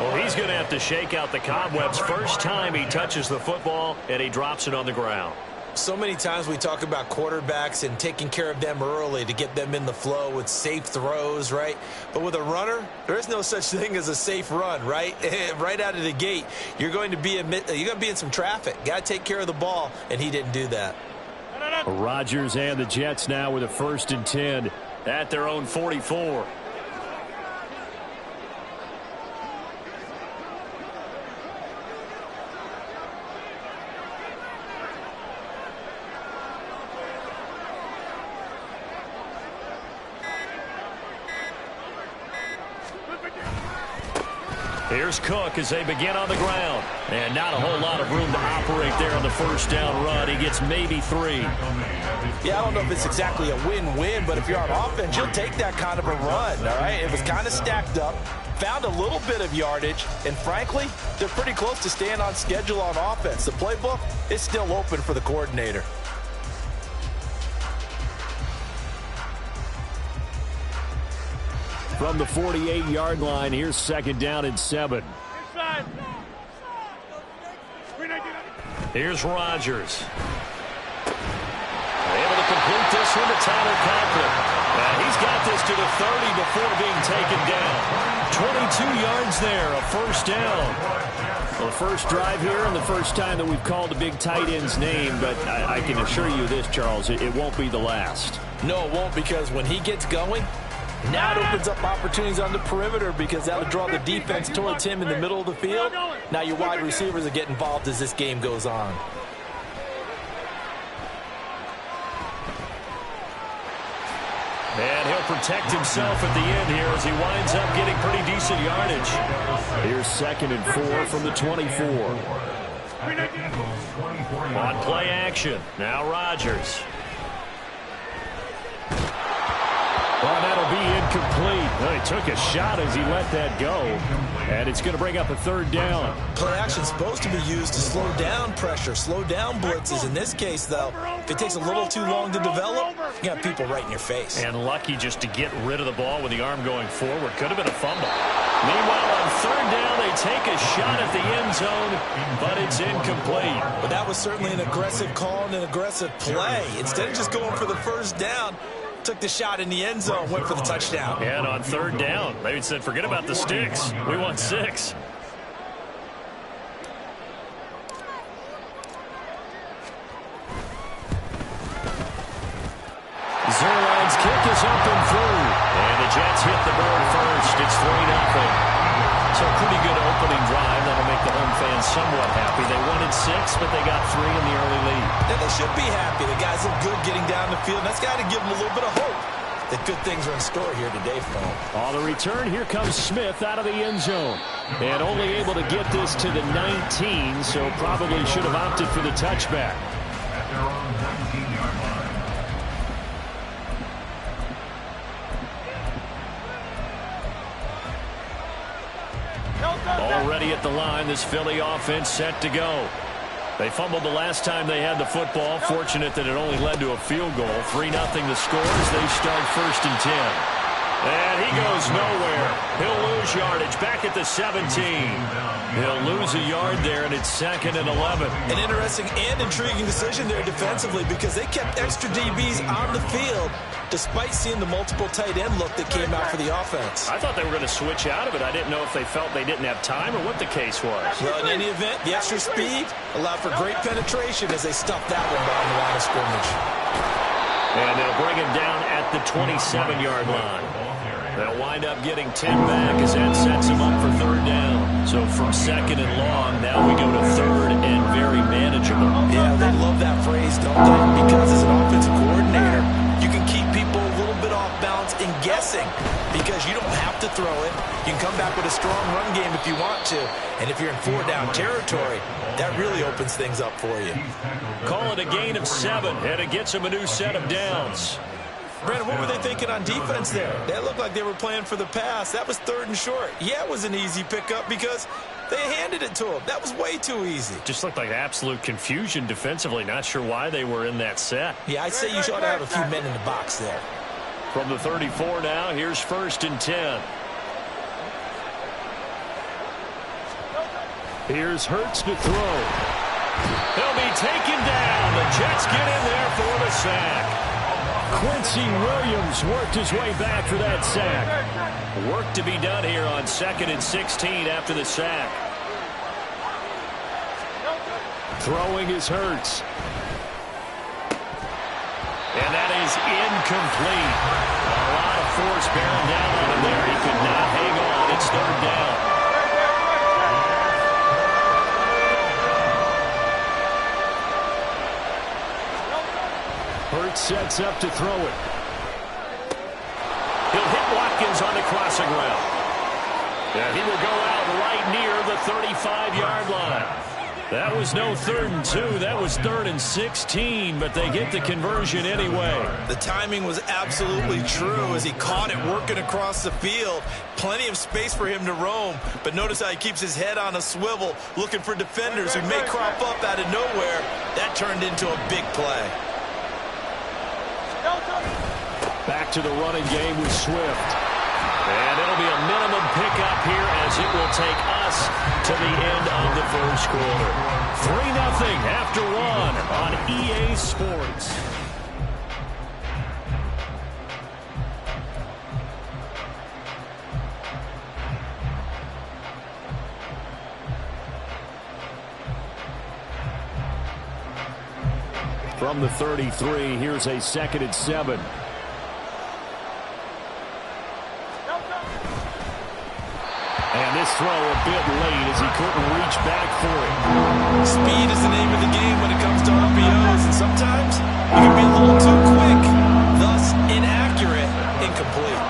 Well, he's going to have to shake out the cobwebs first time he touches the football, and he drops it on the ground. So many times we talk about quarterbacks and taking care of them early to get them in the flow with safe throws, right? But with a runner, there is no such thing as a safe run, right? Right out of the gate, you're going to be in some traffic. Got to take care of the ball, and he didn't do that. Rodgers and the Jets now with a 1st and 10 at their own 44. Here's Cook as they begin on the ground. And not a whole lot of room to operate there on the 1st down run. He gets maybe 3. Yeah, I don't know if it's exactly a win-win, but if you're on offense, you'll take that kind of a run, all right? It was kind of stacked up, found a little bit of yardage, and frankly, they're pretty close to staying on schedule on offense. The playbook is still open for the coordinator. From the 48-yard line, here's 2nd down and 7. Here's Rodgers. Able to complete this one to Tyler Conklin. And he's got this to the 30 before being taken down. 22 yards there, a 1st down. Well, the first drive here and the first time that we've called a big tight end's name, but I can assure you this, Charles, it won't be the last. No, it won't, because when he gets going, now it opens up opportunities on the perimeter, because that'll draw the defense towards him in the middle of the field. Now your wide receivers will get involved as this game goes on. And he'll protect himself at the end here as he winds up getting pretty decent yardage. Here's 2nd and 4 from the 24. On play action. Now Rodgers. Well, that'll be incomplete. Well, he took a shot as he let that go. And it's going to bring up a 3rd down. Play action's supposed to be used to slow down pressure, slow down blitzes. In this case, though, if it takes a little too long to develop, you got people right in your face. And lucky just to get rid of the ball with the arm going forward. Could have been a fumble. Meanwhile, on 3rd down, they take a shot at the end zone, but it's incomplete. But that was certainly an aggressive call and an aggressive play. Instead of just going for the 1st down, took the shot in the end zone, went for the touchdown. And on 3rd down, they said, forget about the sticks. We want 6. Zuerlein somewhat happy. They wanted 6, but they got 3 in the early lead. And they should be happy. The guys look good getting down the field. That's got to give them a little bit of hope that good things are in store here today for them. On the return, here comes Smith out of the end zone. And only able to get this to the 19, so probably should have opted for the touchback. At their own 19-yard line. Already at the line, this Philly offense set to go. They fumbled the last time they had the football. Fortunate that it only led to a field goal. 3-0 the score as they start 1st and 10. And he goes nowhere. He'll lose yardage back at the 17. He'll lose a yard there, and it's 2nd and 11. An interesting and intriguing decision there defensively because they kept extra DBs on the field despite seeing the multiple tight end look that came out for the offense. I thought they were going to switch out of it. I didn't know if they felt they didn't have time or what the case was. Well, in any event, the extra speed allowed for great penetration as they stuffed that one behind the line of scrimmage. And they'll bring him down at the 27-yard line. They'll wind up getting 10 back as that sets him up for 3rd down. So from 2nd and long, now we go to 3rd and very manageable. Yeah, they love that phrase, don't they? Because as an offensive coordinator, you can keep people a little bit off balance in guessing because you don't have to throw it. You can come back with a strong run game if you want to. And if you're in 4-down territory, that really opens things up for you. Call it a gain of 7, and it gets him a new set of downs. Brandon, what were they thinking on defense there? That looked like they were playing for the pass. That was 3rd and short. Yeah, it was an easy pickup because they handed it to him. That was way too easy. Just looked like absolute confusion defensively. Not sure why they were in that set. Yeah, I'd say you should have a few men in the box there. From the 34 now, here's 1st and 10. Here's Hurts to throw. He'll be taken down. The Jets get in there for the sack. Quincy Williams worked his way back for that sack. Work to be done here on 2nd and 16 after the sack. Throwing is Hurts. And that is incomplete. A lot of force bearing down on him there. He could not hang on. It's 3rd down. Hurts sets up to throw it. He'll hit Watkins on the crossing route. And he will go out right near the 35-yard line. That was no 3rd and 2. That was 3rd and 16, but they get the conversion anyway. The timing was absolutely true as he caught it working across the field. Plenty of space for him to roam, but notice how he keeps his head on a swivel looking for defenders who may crop up out of nowhere. That turned into a big play. Back to the running game with Swift. And it'll be a minimum pickup here as it will take us to the end of the 1st quarter. 3-0 after 1 on EA Sports. From the 33, here's a 2nd and 7. And this throw a bit late as he couldn't reach back for it. Speed is the name of the game when it comes to RPOs, and sometimes you can be a little too quick, thus inaccurate, incomplete.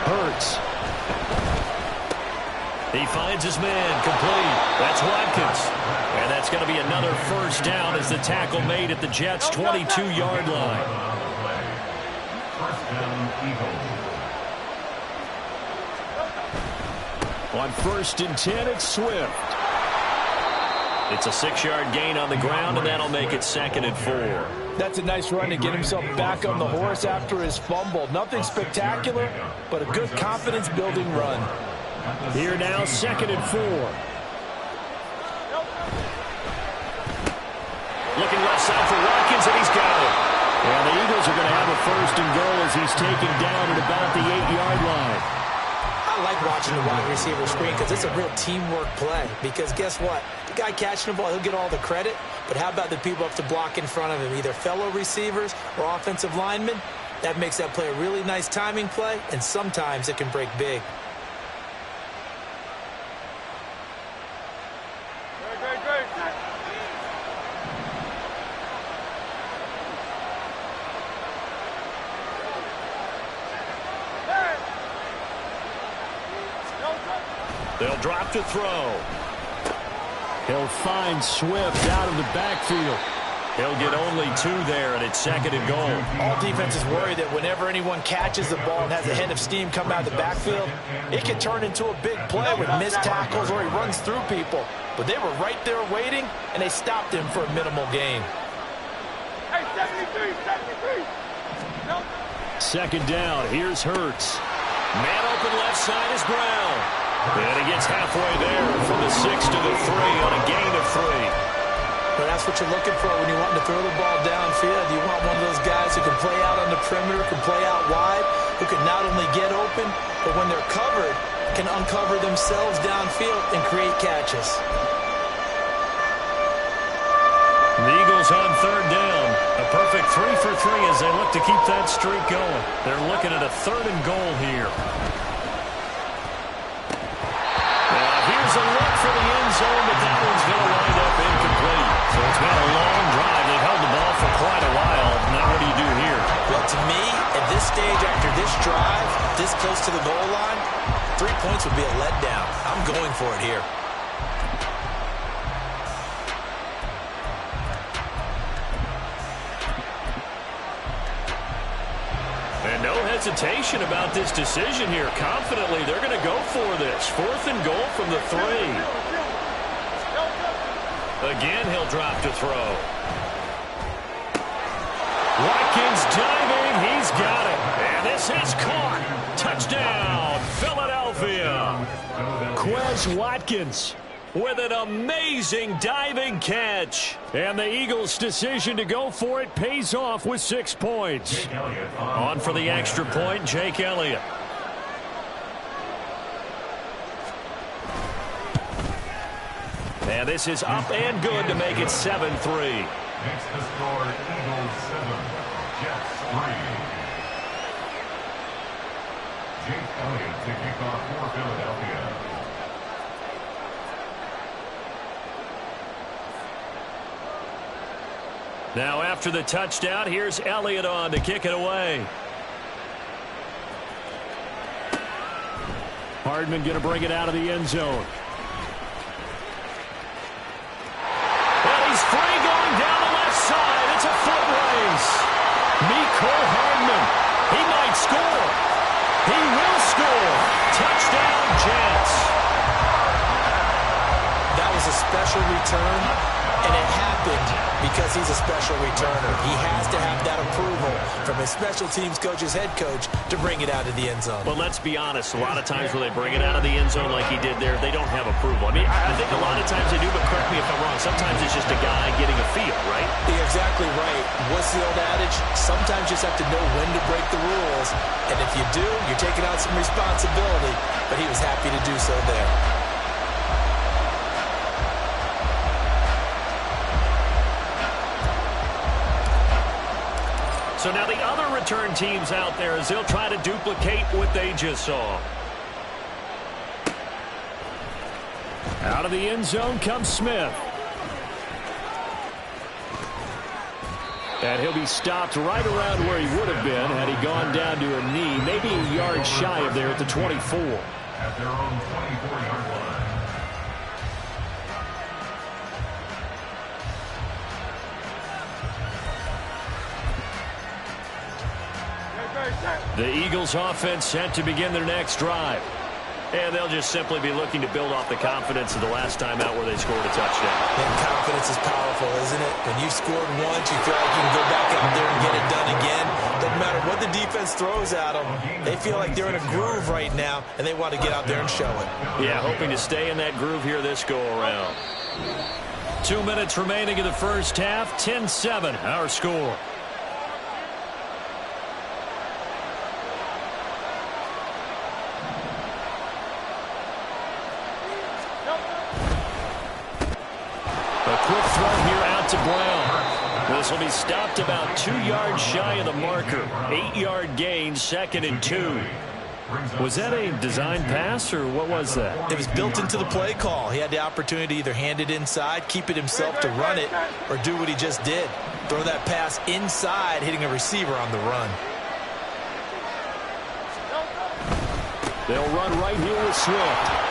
Hurts. He finds his man, complete. That's Watkins. And that's going to be another 1st down as the tackle made at the Jets' 22-yard line. 1st down, Eagles. On 1st and 10, it's Swift. It's a 6-yard gain on the ground, and that'll make it 2nd and 4. That's a nice run to get himself back on the horse after his fumble. Nothing spectacular, but a good confidence-building run. Here now, 2nd and 4. Looking left side for Watkins, and he's got it. And the Eagles are going to have a 1st and goal as he's taken down at about the 8-yard line. I like watching the wide receiver screen because it's a real teamwork play. Because guess what? The guy catching the ball, he'll get all the credit. But how about the people up to block in front of him, either fellow receivers or offensive linemen? That makes that play a really nice timing play, and sometimes it can break big. They'll drop to throw. He'll find Swift out of the backfield. He'll get only 2 there, and it's 2nd and goal. All defenses worry that whenever anyone catches the ball and has a head of steam come out of the backfield, it can turn into a big play with missed tackles or he runs through people. But they were right there waiting, and they stopped him for a minimal gain. Hey, 73, 73. No. 2nd down. Here's Hurts. Man open left side is Brown. And he gets halfway there from the 6 to the 3 on a gain of 3. But that's what you're looking for when you want to throw the ball downfield. You want one of those guys who can play out on the perimeter, can play out wide, who can not only get open, but when they're covered, can uncover themselves downfield and create catches. The Eagles on 3rd down. A perfect 3 for 3 as they look to keep that streak going. They're looking at a 3rd and goal here. Here's a look for the end zone, but that one's going to wind up incomplete. So it's been a long drive. They've held the ball for quite a while. Now what do you do here? Well, to me, at this stage after this drive, this close to the goal line, 3 points would be a letdown. I'm going for it here. And no hesitation about this decision here. Confidently, they're going to go for this. 4th and goal from the 3. Again, he'll drop to throw. Watkins diving. He's got it. And this is caught. Touchdown, Philadelphia. Quez Watkins with an amazing diving catch. And the Eagles' decision to go for it pays off with 6 points. On for the extra point, Jake Elliott. And this is up and good to make it 7-3. Makes the score Eagles 7, Jets 3. Jake Elliott to kick off for Philadelphia. Now after the touchdown, here's Elliott on to kick it away. Hardman going to bring it out of the end zone. And he's free going down the left side. It's a foot race. Mecole Hardman. He might score. He will score. Touchdown, Jets. That was a special return, and it happened because he's a special returner. He has to have that approval from his special teams coach's head coach to bring it out of the end zone. Well, let's be honest. A lot of times when they bring it out of the end zone like he did there, they don't have approval. I mean, I think a lot of times they do, but correct me if I'm wrong. Sometimes it's just a guy getting a feel, right? You're exactly right. What's the old adage? Sometimes you just have to know when to break the rules. And if you do, you're taking on some responsibility. But he was happy to do so there. So now the other return teams out there as they'll try to duplicate what they just saw. Out of the end zone comes Smith. And he'll be stopped right around where he would have been had he gone down to a knee, maybe a yard shy of there at the 24. At their own 24-yard line. The Eagles offense set to begin their next drive. And they'll just simply be looking to build off the confidence of the last time out where they scored a touchdown. And confidence is powerful, isn't it? When you've scored once, you feel like you can go back out there and get it done again. Doesn't matter what the defense throws at them. They feel like they're in a groove right now, and they want to get out there and show it. Yeah, hoping to stay in that groove here this go-around. 2 minutes remaining in the first half. 10-7, our score. Quick throw here out to Brown. This will be stopped about 2 yards shy of the marker. 8-yard gain, 2nd and 2. Was that a design pass, or what was that? It was built into the play call. He had the opportunity to either hand it inside, keep it himself to run it, or do what he just did. Throw that pass inside, hitting a receiver on the run. They'll run right here with Swift.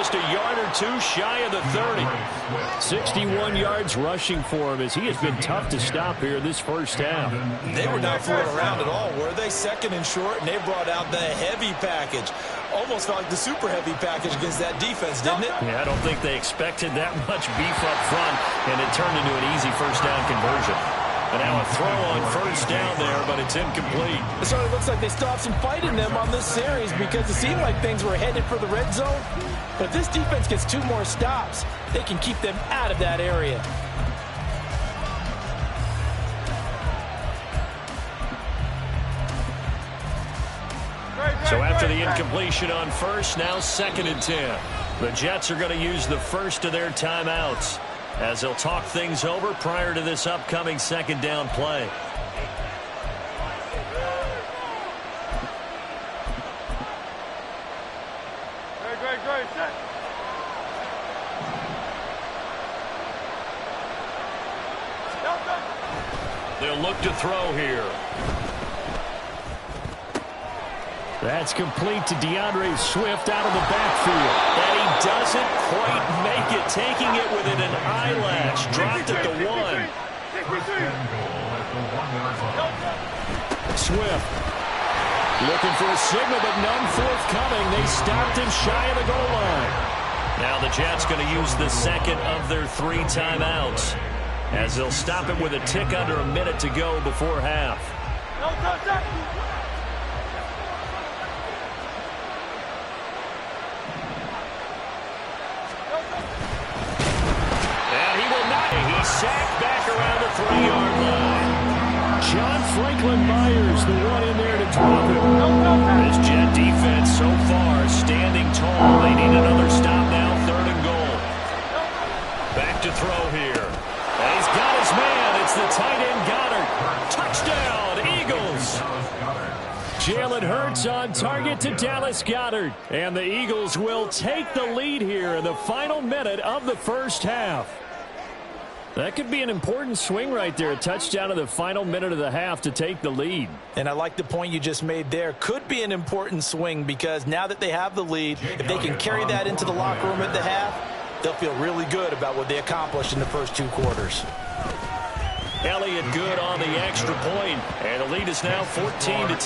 just a yard or two shy of the 30. 61 yards rushing for him as he has been tough to stop here this first half. They were not fooling around at all, were they? Second and short, and they brought out the heavy package. Almost felt like the super heavy package against that defense, didn't it? Yeah, I don't think they expected that much beef up front, and it turned into an easy first down conversion. And now a throw on first down there, but it's incomplete. It sort of looks like they still have some fight in them on this series because it seemed like things were headed for the red zone. But if this defense gets 2 more stops, they can keep them out of that area. So after the incompletion on first, now 2nd and 10. The Jets are going to use the first of their timeouts as they'll talk things over prior to this upcoming 2nd down play. Great, set. They'll look to throw here. That's complete to DeAndre Swift out of the backfield. And he doesn't quite make it, taking it within an eyelash. Dropped at the 1. Swift looking for a signal, but none forthcoming. They stopped him shy of the goal line. Now the Jets going to use the 2nd of their 3 timeouts as they'll stop it with a tick under a minute to go before half. Sacked back around the 3-yard line. John Franklin Myers, the one in there to drop him. This Jet defense so far standing tall. They need another stop now, 3rd and goal. Back to throw here. And he's got his man. It's the tight end Goddard. Touchdown, Eagles. Jalen Hurts on target to Dallas Goedert. And the Eagles will take the lead here in the final minute of the first half. That could be an important swing right there. A touchdown in the final minute of the half to take the lead. And I like the point you just made there. Could be an important swing because now that they have the lead, if they can carry that into the locker room at the half, they'll feel really good about what they accomplished in the first 2 quarters. Elliott good on the extra point, and the lead is now 14-10. 14,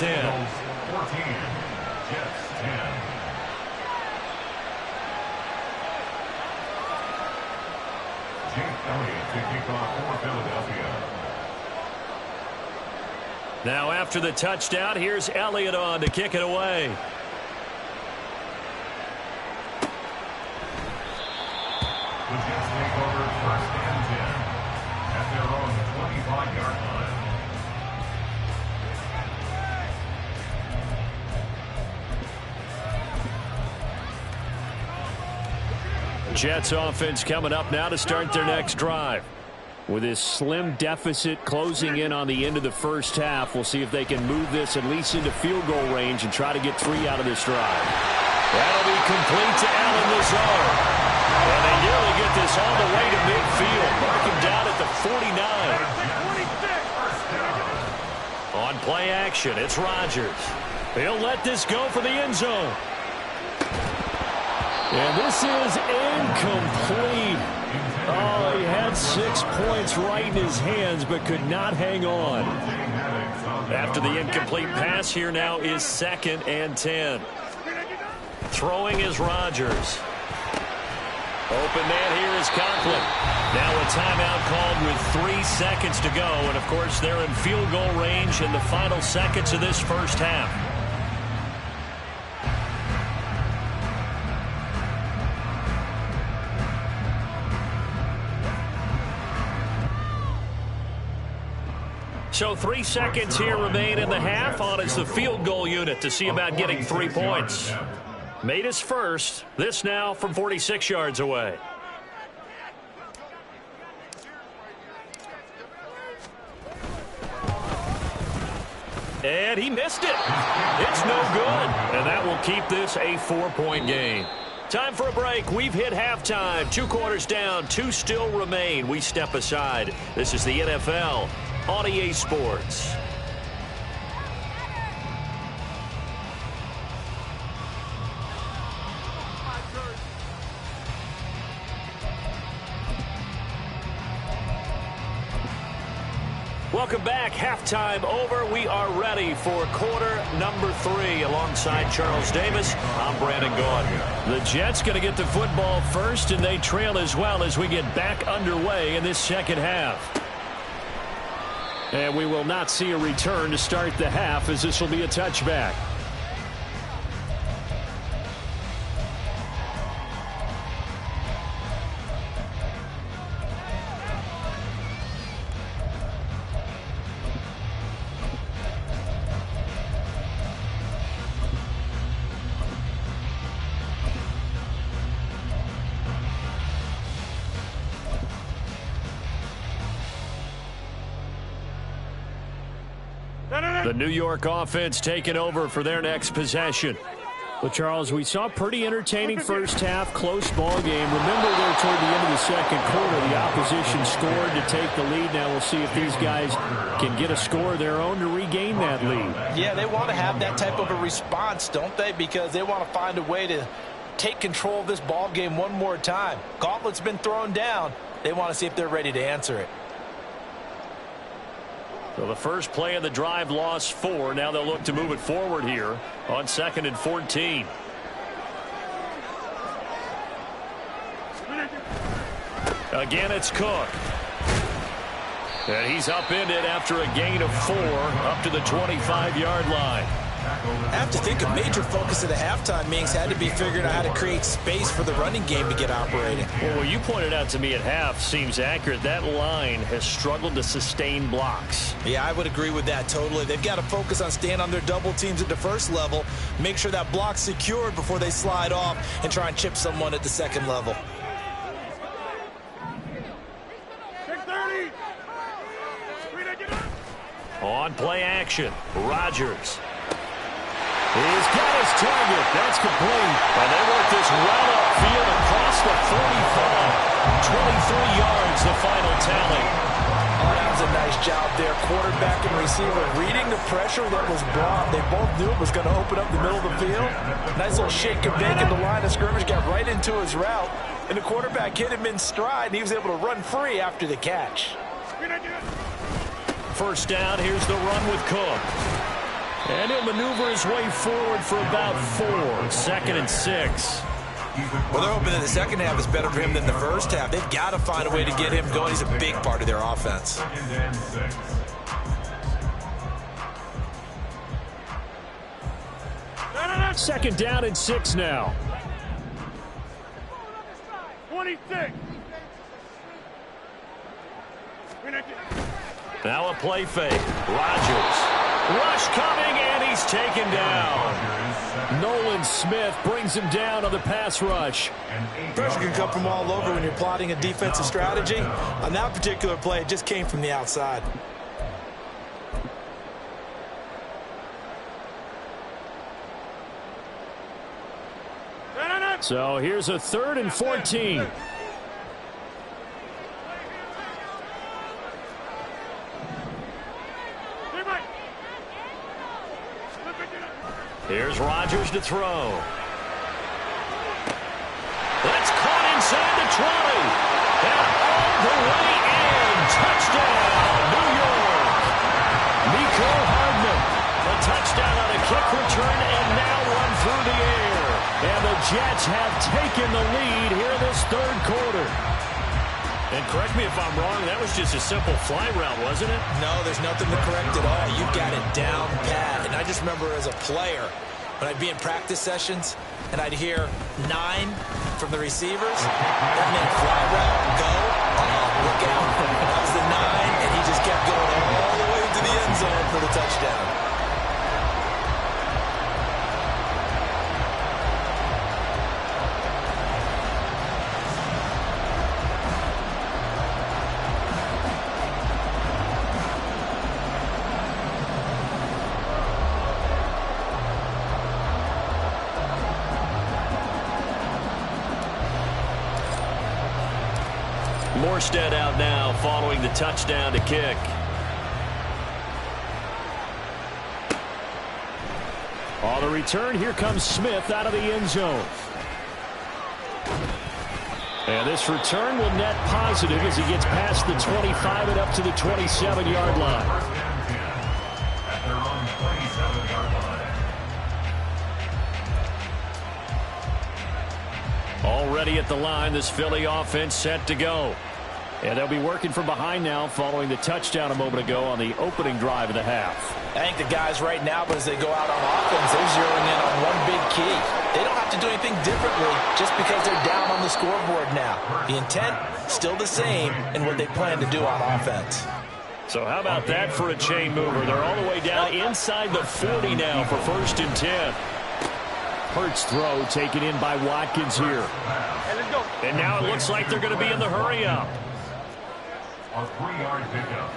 Jets 10. Jake Elliott to kick off for Philadelphia. Now after the touchdown, here's Elliott on to kick it away. The Jets take over 1st and 10 at their own 25-yard line. Jets offense coming up now to start their next drive. With this slim deficit closing in on the end of the first half, we'll see if they can move this at least into field goal range and try to get 3 out of this drive. That'll be complete to Allen Lazard. And they nearly get this all the way to midfield. Mark him down at the 49. On play action, it's Rodgers. He'll let this go for the end zone. And this is incomplete. Oh, he had 6 points right in his hands, but could not hang on. After the incomplete pass, here now is 2nd and 10. Throwing is Rodgers. Open man here is Conklin. Now a timeout called with 3 seconds to go. And, of course, they're in field goal range in the final seconds of this first half. So 3 seconds here remain in the half. On is the field goal unit to see about getting 3 points. Made his first. This now from 46 yards away. And he missed it. It's no good. And that will keep this a 4-point game. Time for a break. We've hit halftime. 2 quarters down. 2 still remain. We step aside. This is the NFL on EA Sports. Welcome back. Halftime over. We are ready for quarter number 3. Alongside Charles Davis, I'm Brandon Gaudin. The Jets going to get the football first, and they trail as well as we get back underway in this second half. And we will not see a return to start the half, as this will be a touchback. The New York offense taking over for their next possession. Well, Charles, we saw a pretty entertaining first half, close ball game. Remember there toward the end of the second quarter, the opposition scored to take the lead. Now we'll see if these guys can get a score of their own to regain that lead. Yeah, they want to have that type of a response, don't they? Because they want to find a way to take control of this ball game one more time. Gauntlet's been thrown down. They want to see if they're ready to answer it. So the first play of the drive lost 4. Now they'll look to move it forward here on 2nd and 14. Again, it's Cook. And he's upended after a gain of 4 up to the 25-yard line. I have to think a major focus of the halftime meetings had to be figuring out how to create space for the running game to get operating. Well, what you pointed out to me at half seems accurate. That line has struggled to sustain blocks. Yeah, I would agree with that totally. They've got to focus on staying on their double teams at the first level, make sure that block's secured before they slide off and try and chip someone at the second level. 630. On play action, Rodgers. He's got his target. That's complete. And they work this right upfield across the 45. 23 yards, the final tally. Oh, that was a nice job there. Quarterback and receiver reading the pressure that was brought. They both knew it was going to open up the middle of the field. Nice little shake and bake in the line of scrimmage. Got right into his route. And the quarterback hit him in stride, and he was able to run free after the catch. First down, here's the run with Cook. And he'll maneuver his way forward for about 4. 2nd and 6. Well, they're hoping that the second half is better for him than the first half. They've got to find a way to get him going. He's a big part of their offense. 2nd and 6. Second down and 6 now. 26. Now a play fake. Rodgers. Rush coming, and he's taken down. Nolan Smith brings him down on the pass rush. Pressure can come from all over when you're plotting a defensive strategy. On that particular play, it just came from the outside. So here's a 3rd and 14. Here's Rodgers to throw. That's caught inside the 20. And all the way in. Touchdown, New York. Mecole Hardman. A touchdown on a kick return and now run through the air. And the Jets have taken the lead here this 3rd quarter. And correct me if I'm wrong, that was just a simple fly route, wasn't it? No, there's nothing to correct at all. You've got it down pat. And I just remember as a player, when I'd be in practice sessions, and I'd hear 9 from the receivers, that meant fly route, go, look out. That was the 9, and he just kept going all the way to the end zone for the touchdown. Morstead out now following the touchdown to kick. On the return, here comes Smith out of the end zone. And this return will net positive as he gets past the 25 and up to the 27-yard line. First and 10 at their own 27-yard line. Already at the line, this Philly offense set to go. And they'll be working from behind now following the touchdown a moment ago on the opening drive of the half. I think the guys right now, as they go out on offense, they're zeroing in on one big key. They don't have to do anything differently just because they're down on the scoreboard now. The intent, still the same in what they plan to do on offense. So how about that for a chain mover? They're all the way down inside the 40 now for 1st and 10. Hurts throw taken in by Watkins here. And now it looks like they're going to be in the hurry-up. A 3-yard pickup.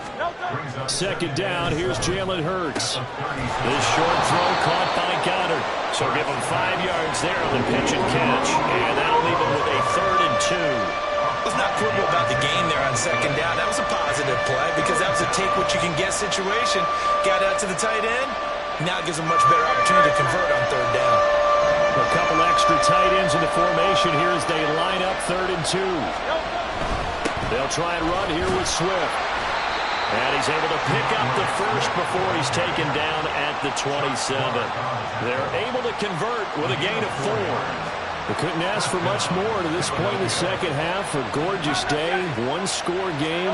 2nd down, here's Jalen Hurts. This short throw caught by Goddard. So give him 5 yards there on the pitch and catch. And that'll leave him with a 3rd and 2. Let's not quibble about the gain there on 2nd down. That was a positive play because that was a take-what-you-can-get situation. Got out to the tight end. Now it gives him much better opportunity to convert on 3rd down. A couple extra tight ends in the formation here as they line up 3rd and 2. They'll try and run here with Swift. And he's able to pick up the first before he's taken down at the 27. They're able to convert with a gain of 4. They couldn't ask for much more to this point in the second half. A gorgeous day, 1-score game.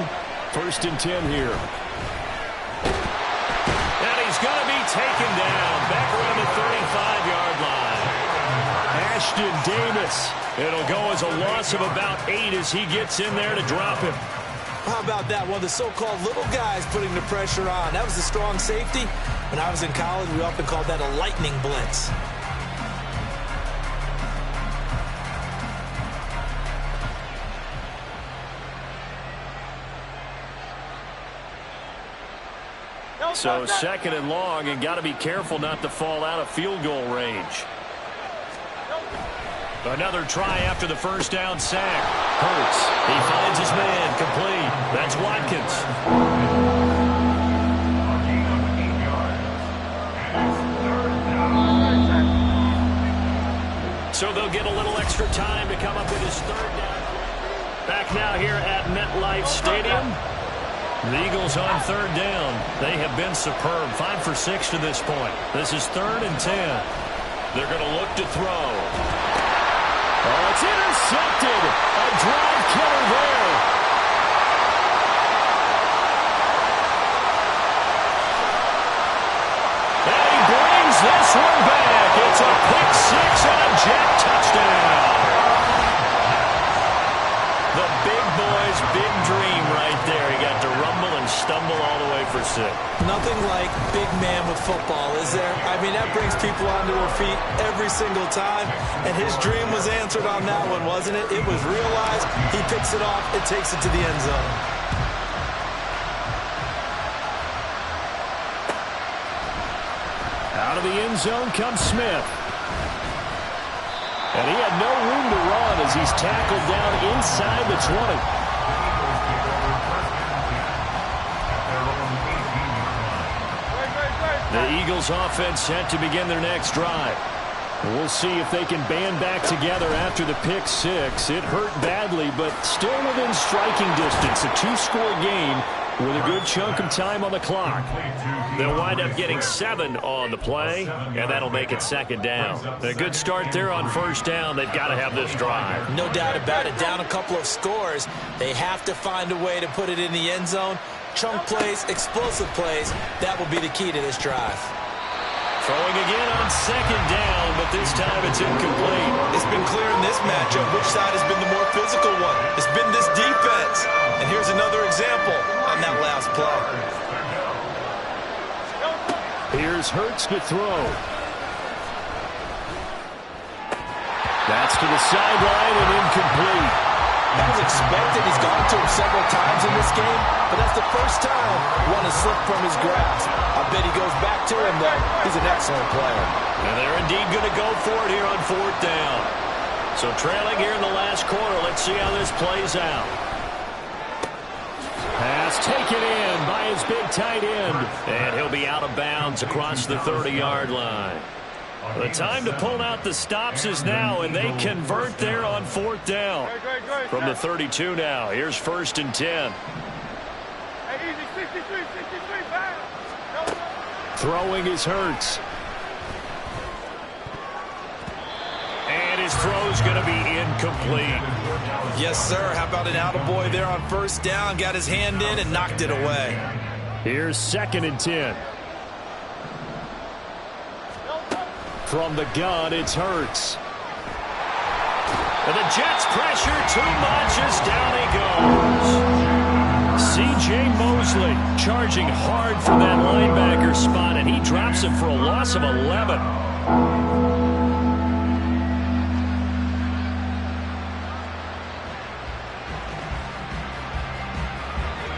1st and 10 here. And he's going to be taken down back around the 35-yard line. Ashton Davis. It'll go as a loss of about 8 as he gets in there to drop him. How about that? One of the so-called little guys putting the pressure on. That was a strong safety. When I was in college, we often called that a lightning blitz. So 2nd and long, and got to be careful not to fall out of field goal range. Another try after the 1st down sack. Hurts. He finds his man complete. That's Watkins. So they'll get a little extra time to come up with his 3rd down. Back now here at MetLife Stadium. The Eagles on 3rd down. They have been superb. 5 for 6 to this point. This is 3rd and 10. They're going to look to throw. Oh, it's intercepted. A drive killer there. And he brings this one back. It's a pick 6 and a Jet touchdown. The big boy's big dream right there. He got to rumble and stumble all the way for 6. Nothing like big man with football, is there? I mean, that brings people onto their feet every single time. And his dream was answered on that one, wasn't it? It was realized. He picks it off. It takes it to the end zone. Out of the end zone comes Smith. And he had no room to run as he's tackled down inside the 20. The Eagles offense set to begin their next drive. We'll see if they can band back together after the pick 6. It hurt badly, but still within striking distance. A 2-score game with a good chunk of time on the clock. They'll wind up getting 7 on the play, and that'll make it 2nd down. A good start there on 1st down. They've got to have this drive. No doubt about it. Down a couple of scores. They have to find a way to put it in the end zone. Chunk plays, explosive plays. That will be the key to this drive. Throwing again on 2nd down, but this time it's incomplete. It's been clear in this matchup which side has been the more physical one. It's been this defense. And here's another example on that last play. Here's Hurts to throw. That's to the sideline and incomplete. That was expected. He's gone to him several times in this game, but that's the first time one has slipped from his grasp. I bet he goes back to him, though. He's an excellent player. And they're indeed going to go for it here on 4th down. So trailing here in the last quarter. Let's see how this plays out. Pass taken in by his big tight end. And he'll be out of bounds across the 30-yard line. The time to pull out the stops is now, and they convert there on 4th down. From the 32 now, here's 1st and 10. Throwing is Hurts. And his throw's going to be incomplete. Yes, sir. How about an attaboy there on 1st down? Got his hand in and knocked it away. Here's 2nd and 10. From the gun, it's Hurts. And the Jets pressure too much as down he goes. C.J. Mosley charging hard for that linebacker spot, and he drops it for a loss of 11.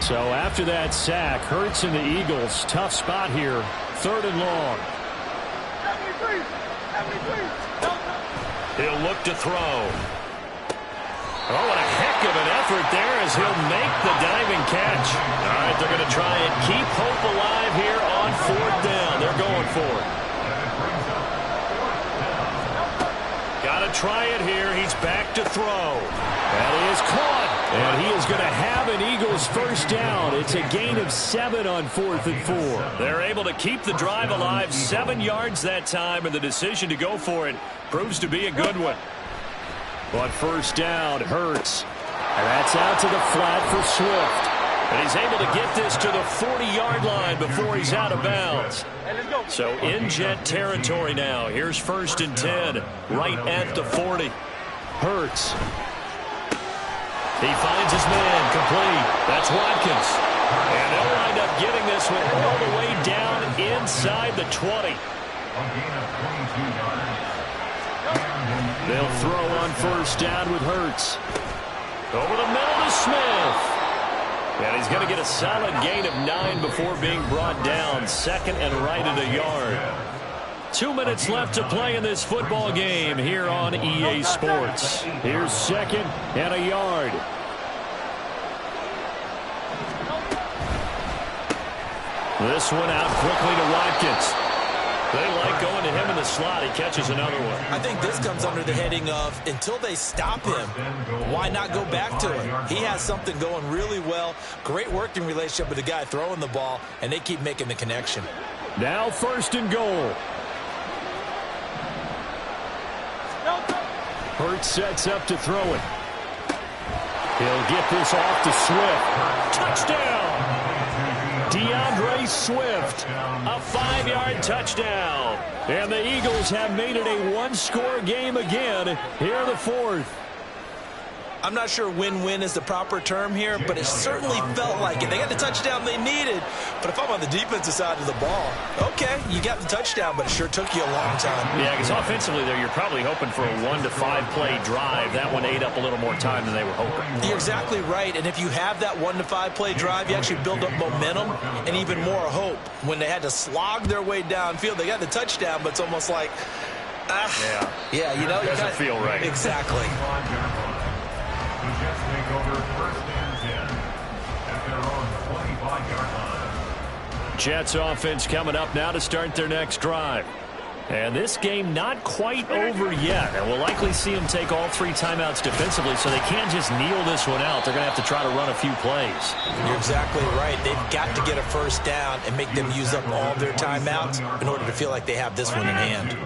So after that sack, Hurts and the Eagles, tough spot here, 3rd and long. He'll look to throw. Oh, what a heck of an effort there as he'll make the diving catch. All right, they're going to try and keep hope alive here on 4th down. They're going for it. Got to try it here. He's back to throw. That is caught. And he is going to have an Eagles 1st down. It's a gain of 7 on 4th and 4. They're able to keep the drive alive, 7 yards that time, and the decision to go for it proves to be a good one. But 1st down, Hurts. And that's out to the flat for Swift. And he's able to get this to the 40-yard line before he's out of bounds. So in Jet territory now. Here's 1st and 10, right at the 40. Hurts. He finds his man, complete. That's Watkins. And they'll wind up getting this one all the way down inside the 20. They'll throw on 1st down with Hurts. Over the middle to Smith. And he's going to get a solid gain of 9 before being brought down. 2nd and right at a yard. 2 minutes left to play in this football game here on EA Sports. Here's 2nd and a yard. This one out quickly to Watkins. They like going to him in the slot. He catches another one. I think this comes under the heading of until they stop him, why not go back to it? He has something going really well. Great working relationship with the guy throwing the ball, and they keep making the connection. Now 1st and goal. Hurts sets up to throw it. He'll get this off to Swift. Touchdown! DeAndre Swift, a 5-yard touchdown. And the Eagles have made it a one-score game again here in the 4th. I'm not sure win-win is the proper term here, but it certainly felt like it. They got the touchdown they needed, but if I'm on the defensive side of the ball, okay, you got the touchdown, but it sure took you a long time. Yeah, because offensively there, you're probably hoping for a 1 to 5 play drive. That one ate up a little more time than they were hoping. You're exactly right, and if you have that 1 to 5 play drive, you actually build up momentum and even more hope. When they had to slog their way downfield, they got the touchdown, but it's almost like, yeah, you know, doesn't feel right. Exactly. The Jets take over 1st and 10 at their own 25-yard line. Jets offense coming up now to start their next drive. And this game not quite over yet. And we'll likely see them take all 3 timeouts defensively, so they can't just kneel this one out. They're going to have to try to run a few plays. You're exactly right. They've got to get a 1st down and make them use up all their timeouts in order to feel like they have this one in hand.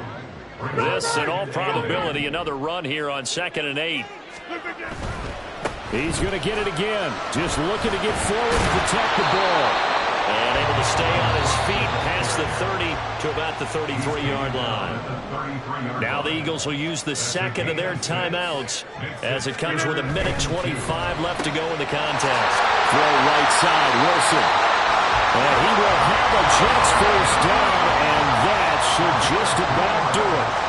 This, in all probability, another run here on 2nd and 8. He's going to get it again. Just looking to get forward and protect the ball. And able to stay on his feet past the 30 to about the 33-yard line. Now the Eagles will use the 2nd of their timeouts as it comes with 1:25 left to go in the contest. Throw right side, Wilson. And he will have a Jets 1st down, and that should just about do it.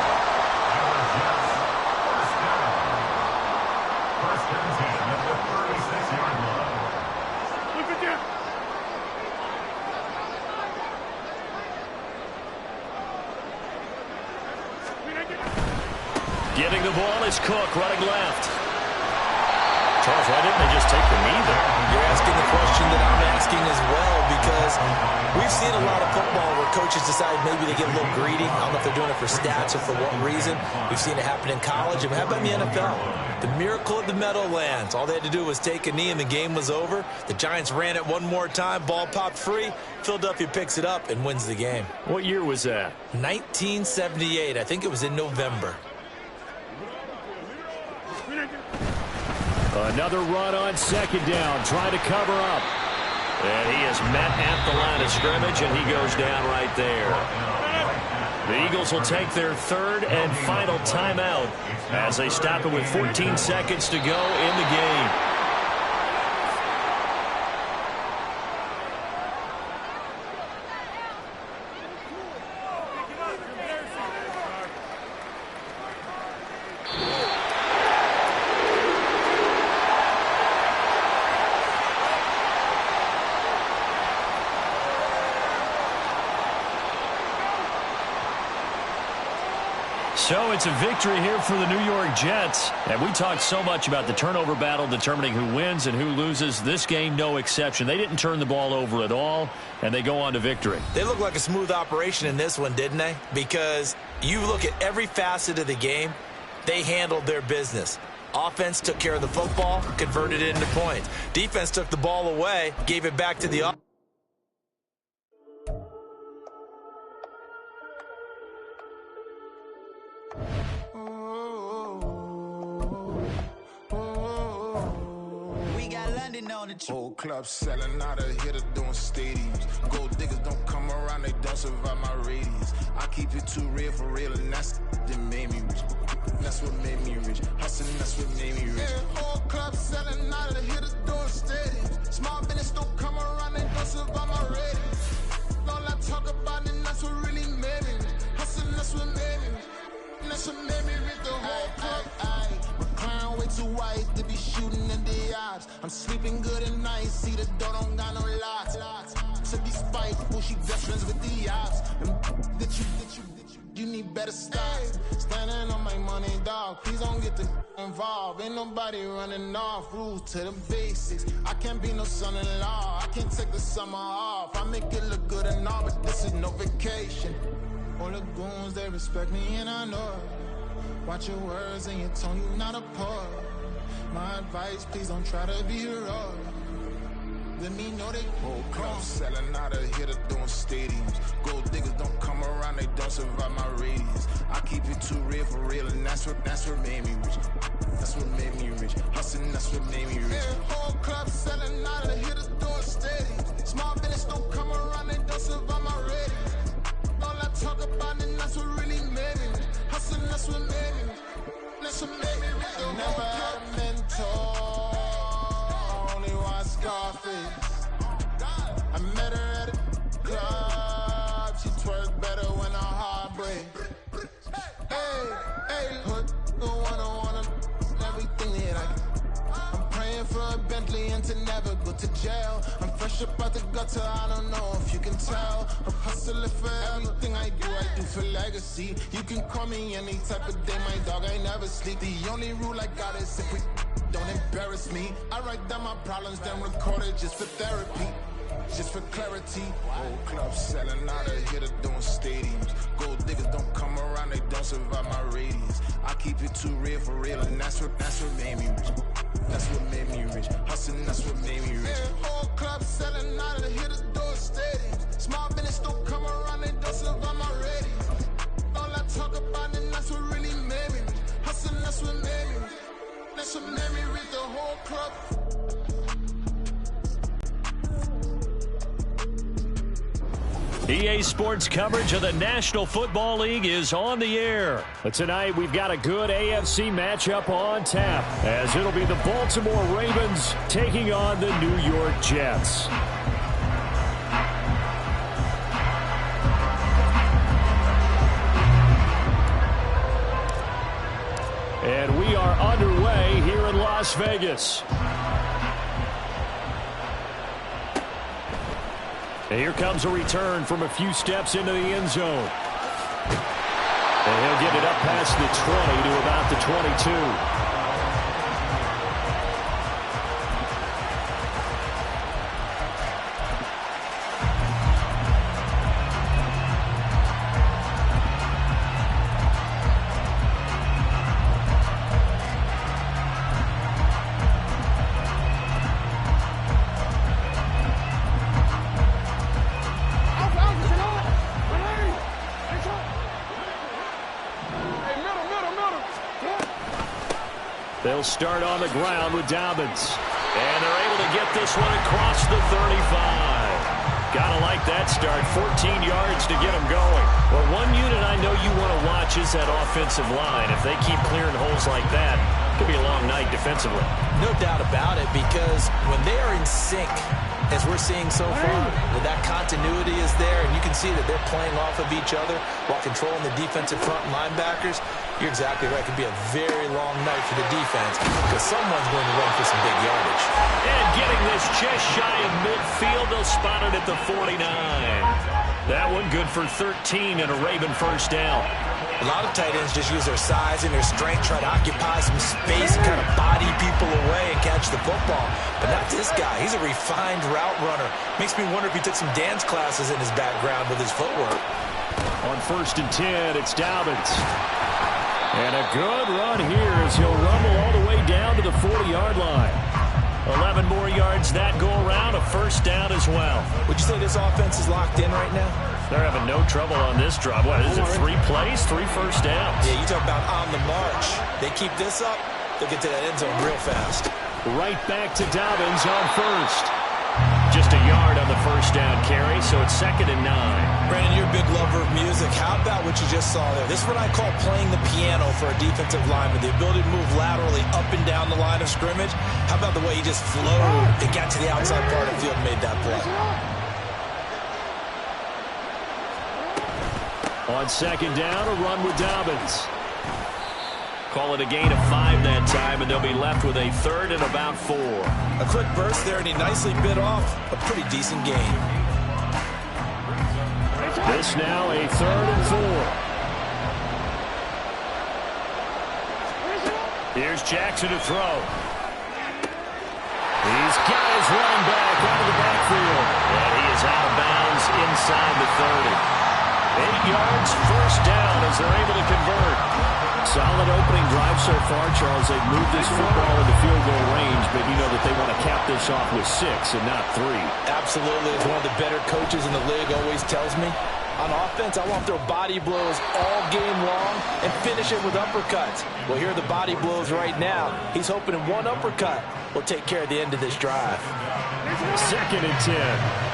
Getting the ball is Cook running left. tough. Why didn't they just take the knee there? You're asking the question that I'm asking as well, because we've seen a lot of football where coaches decide maybe they get a little greedy. I don't know if they're doing it for stats or for what reason. We've seen it happen in college. And how about in the NFL? The miracle of the Meadowlands. All they had to do was take a knee and the game was over. The Giants ran it one more time. Ball popped free. Philadelphia picks it up and wins the game. What year was that? 1978. I think it was in November. Another run on second down, trying to cover up. And he is met at the line of scrimmage, and he goes down right there. The Eagles will take their third and final timeout as they stop it with 14 seconds to go in the game. So it's a victory here for the New York Jets. And we talked so much about the turnover battle determining who wins and who loses. This game, no exception. They didn't turn the ball over at all, and they go on to victory. They look like a smooth operation in this one, didn't they? Because you look at every facet of the game, they handled their business. Offense took care of the football, converted it into points. Defense took the ball away, gave it back to the offense. Whole club selling out of hitter doing stadiums. Gold diggers don't come around, they don't survive my radius. I keep it too real for real, and that's that made me rich. That's what made me rich. Hustling, that's what made me rich. Yeah, whole club selling out of the hitters doing stadiums. Small business don't come around, they don't survive my radius. All I talk about, and that's what really made me rich. Hustling, that's what made me rich. That's what made me rich. The whole club. Clown way too white to be shooting in the eyes. I'm sleeping good at night, see the door don't got no locks. To be spiteful, she best friends with the ops. And you need better stop. Standing on my money, dog. Please don't get the involved. Ain't nobody running off. Rules to the basics. I can't be no son-in-law. I can't take the summer off. I make it look good and all, but this is no vacation. All the goons, they respect me and I know it. Watch your words and your tone, you not a part. My advice, please don't try to be heroic. Let me know they whole club selling out of hitter doing stadiums. Gold diggers don't come around, they don't survive my radius. I keep it too real for real, and that's what made me rich. That's what made me rich. Hustling, that's what made me rich. Yeah, whole club selling out of the hitters doing stadiums. Small business don't come around, they don't survive my radius. All I talk about, and that's what really made me rich. Hustling, that's what made me rich. That's what made me rich. I never had a mentor, only one Scarface. I met her at a club, she twerk better when her heart breaks. Hey, hood, wanna everything that I'm praying for a Bentley and to never go to jail. I'm fresh up out the gutter, I don't know if you can tell. I'm hustling for everything I do for legacy. You can call me any type of day, my dog, I never sleep. The only rule I got is if we don't embarrass me. I write down my problems, then record it just for therapy. Just for clarity. Whole club selling out of hitter doing stadiums. Gold diggers don't come around, they don't survive my radius. I keep it too real for real, and that's what made me rich. That's what made me rich. Hustling, that's what made me rich. Yeah, whole club selling out of the hitters doing stadiums. Small business don't come around, they don't survive my radius. All I talk about, and that's what really made me rich. Hustling, that's what made me rich. That's what made me rich. The whole club. EA Sports coverage of the National Football League is on the air. But tonight we've got a good AFC matchup on tap, as it'll be the Baltimore Ravens taking on the New York Jets. And we are underway here in Las Vegas. And here comes a return from a few steps into the end zone. And he'll get it up past the 20 to about the 22. They'll start on the ground with Dobbins. And they're able to get this one across the 35. Gotta like that start. 14 yards to get them going. Well, one unit I know you want to watch is that offensive line. If they keep clearing holes like that, it could be a long night defensively. No doubt about it, because when they are in sync, as we're seeing so far, when that continuity is there and you can see that they're playing off of each other while controlling the defensive front linebackers, you're exactly right. It could be a very long night for the defense because someone's going to run for some big yardage. And getting this just shy of midfield, they'll spot it at the 49. That one good for 13 and a Raven first down. A lot of tight ends just use their size and their strength, try to occupy some space and kind of body people away and catch the football. But not this guy. He's a refined route runner. Makes me wonder if he took some dance classes in his background with his footwork. On 1st and 10, it's Dobbins. And a good run here as he'll rumble all the way down to the 40-yard line. 11 more yards that go around, a first down as well. Would you say this offense is locked in right now? They're having no trouble on this drive. What, is it 3 plays, 3 first downs? Yeah, you talk about on the march. They keep this up, they'll get to that end zone real fast. Right back to Dobbins on first. Just a yard on the first down carry, so it's 2nd and 9. Brandon, you're a big lover of music. How about what you just saw there? This is what I call playing the piano for a defensive lineman. The ability to move laterally up and down the line of scrimmage. How about the way he just flowed and got to the outside part of the field and made that play? On 2nd down, a run with Dobbins. Call it a gain of 5 that time, and they'll be left with a 3rd and about 4. A quick burst there, and he nicely bit off a pretty decent gain. This now a 3rd and 4. Here's Jackson to throw. He's got his running back out of the backfield. And he is out of bounds inside the 30. 8 yards, first down as they're able to convert. Solid opening drive so far, Charles. They've moved this football into field goal range, but you know that they want to cap this off with 6 and not 3. Absolutely. As one of the better coaches in the league always tells me, on offense, I want to throw body blows all game long and finish it with uppercuts. Well, here are the body blows right now. He's hoping in one uppercut will take care of the end of this drive. 2nd and 10.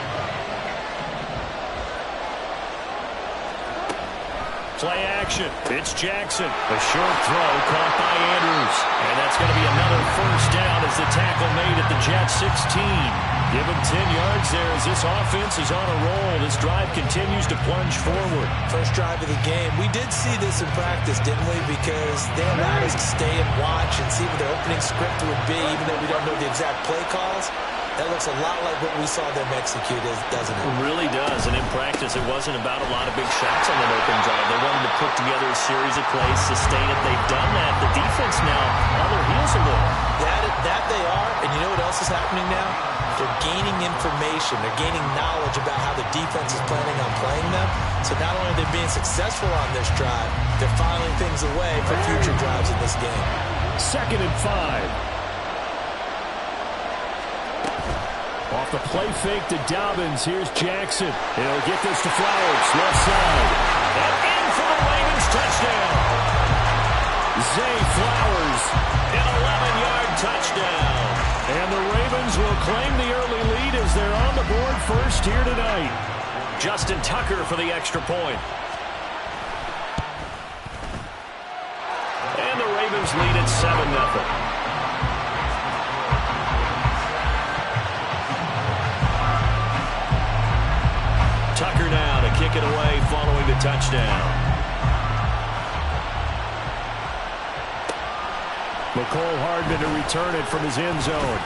Play action. It's Jackson. A short throw caught by Andrews. And that's going to be another first down as the tackle made at the Jets 16. Give him 10 yards there as this offense is on a roll. This drive continues to plunge forward. First drive of the game. We did see this in practice, didn't we? Because they allowed us to stay and watch and see what their opening script would be, even though we don't know the exact play calls. That looks a lot like what we saw them execute, doesn't it? It really does. And in practice, it wasn't about a lot of big shots on that open drive. They wanted to put together a series of plays, sustain it. They've done that. The defense now on their heels a little. That they are. And you know what else is happening now? They're gaining information. They're gaining knowledge about how the defense is planning on playing them. So not only are they being successful on this drive, they're filing things away for future drives in this game. 2nd and 5. Off the play fake to Dobbins. Here's Jackson. He'll get this to Flowers. Left side. And in for the Ravens touchdown. Zay Flowers. An 11-yard touchdown. And the Ravens will claim the early lead as they're on the board first here tonight. Justin Tucker for the extra point. And the Ravens lead at 7-0. Tucker now to kick it away following the touchdown. McCole Hardman to return it from his end zone.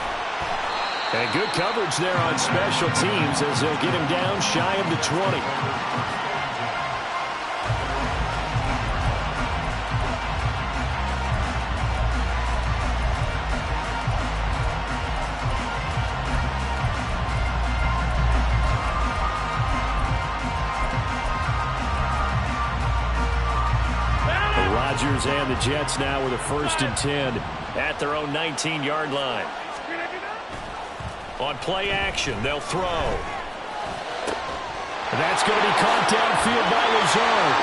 And good coverage there on special teams as they'll get him down shy of the 20. And the Jets now with a 1st and 10 at their own 19-yard line. On play action, they'll throw. That's going to be caught downfield by Lazard.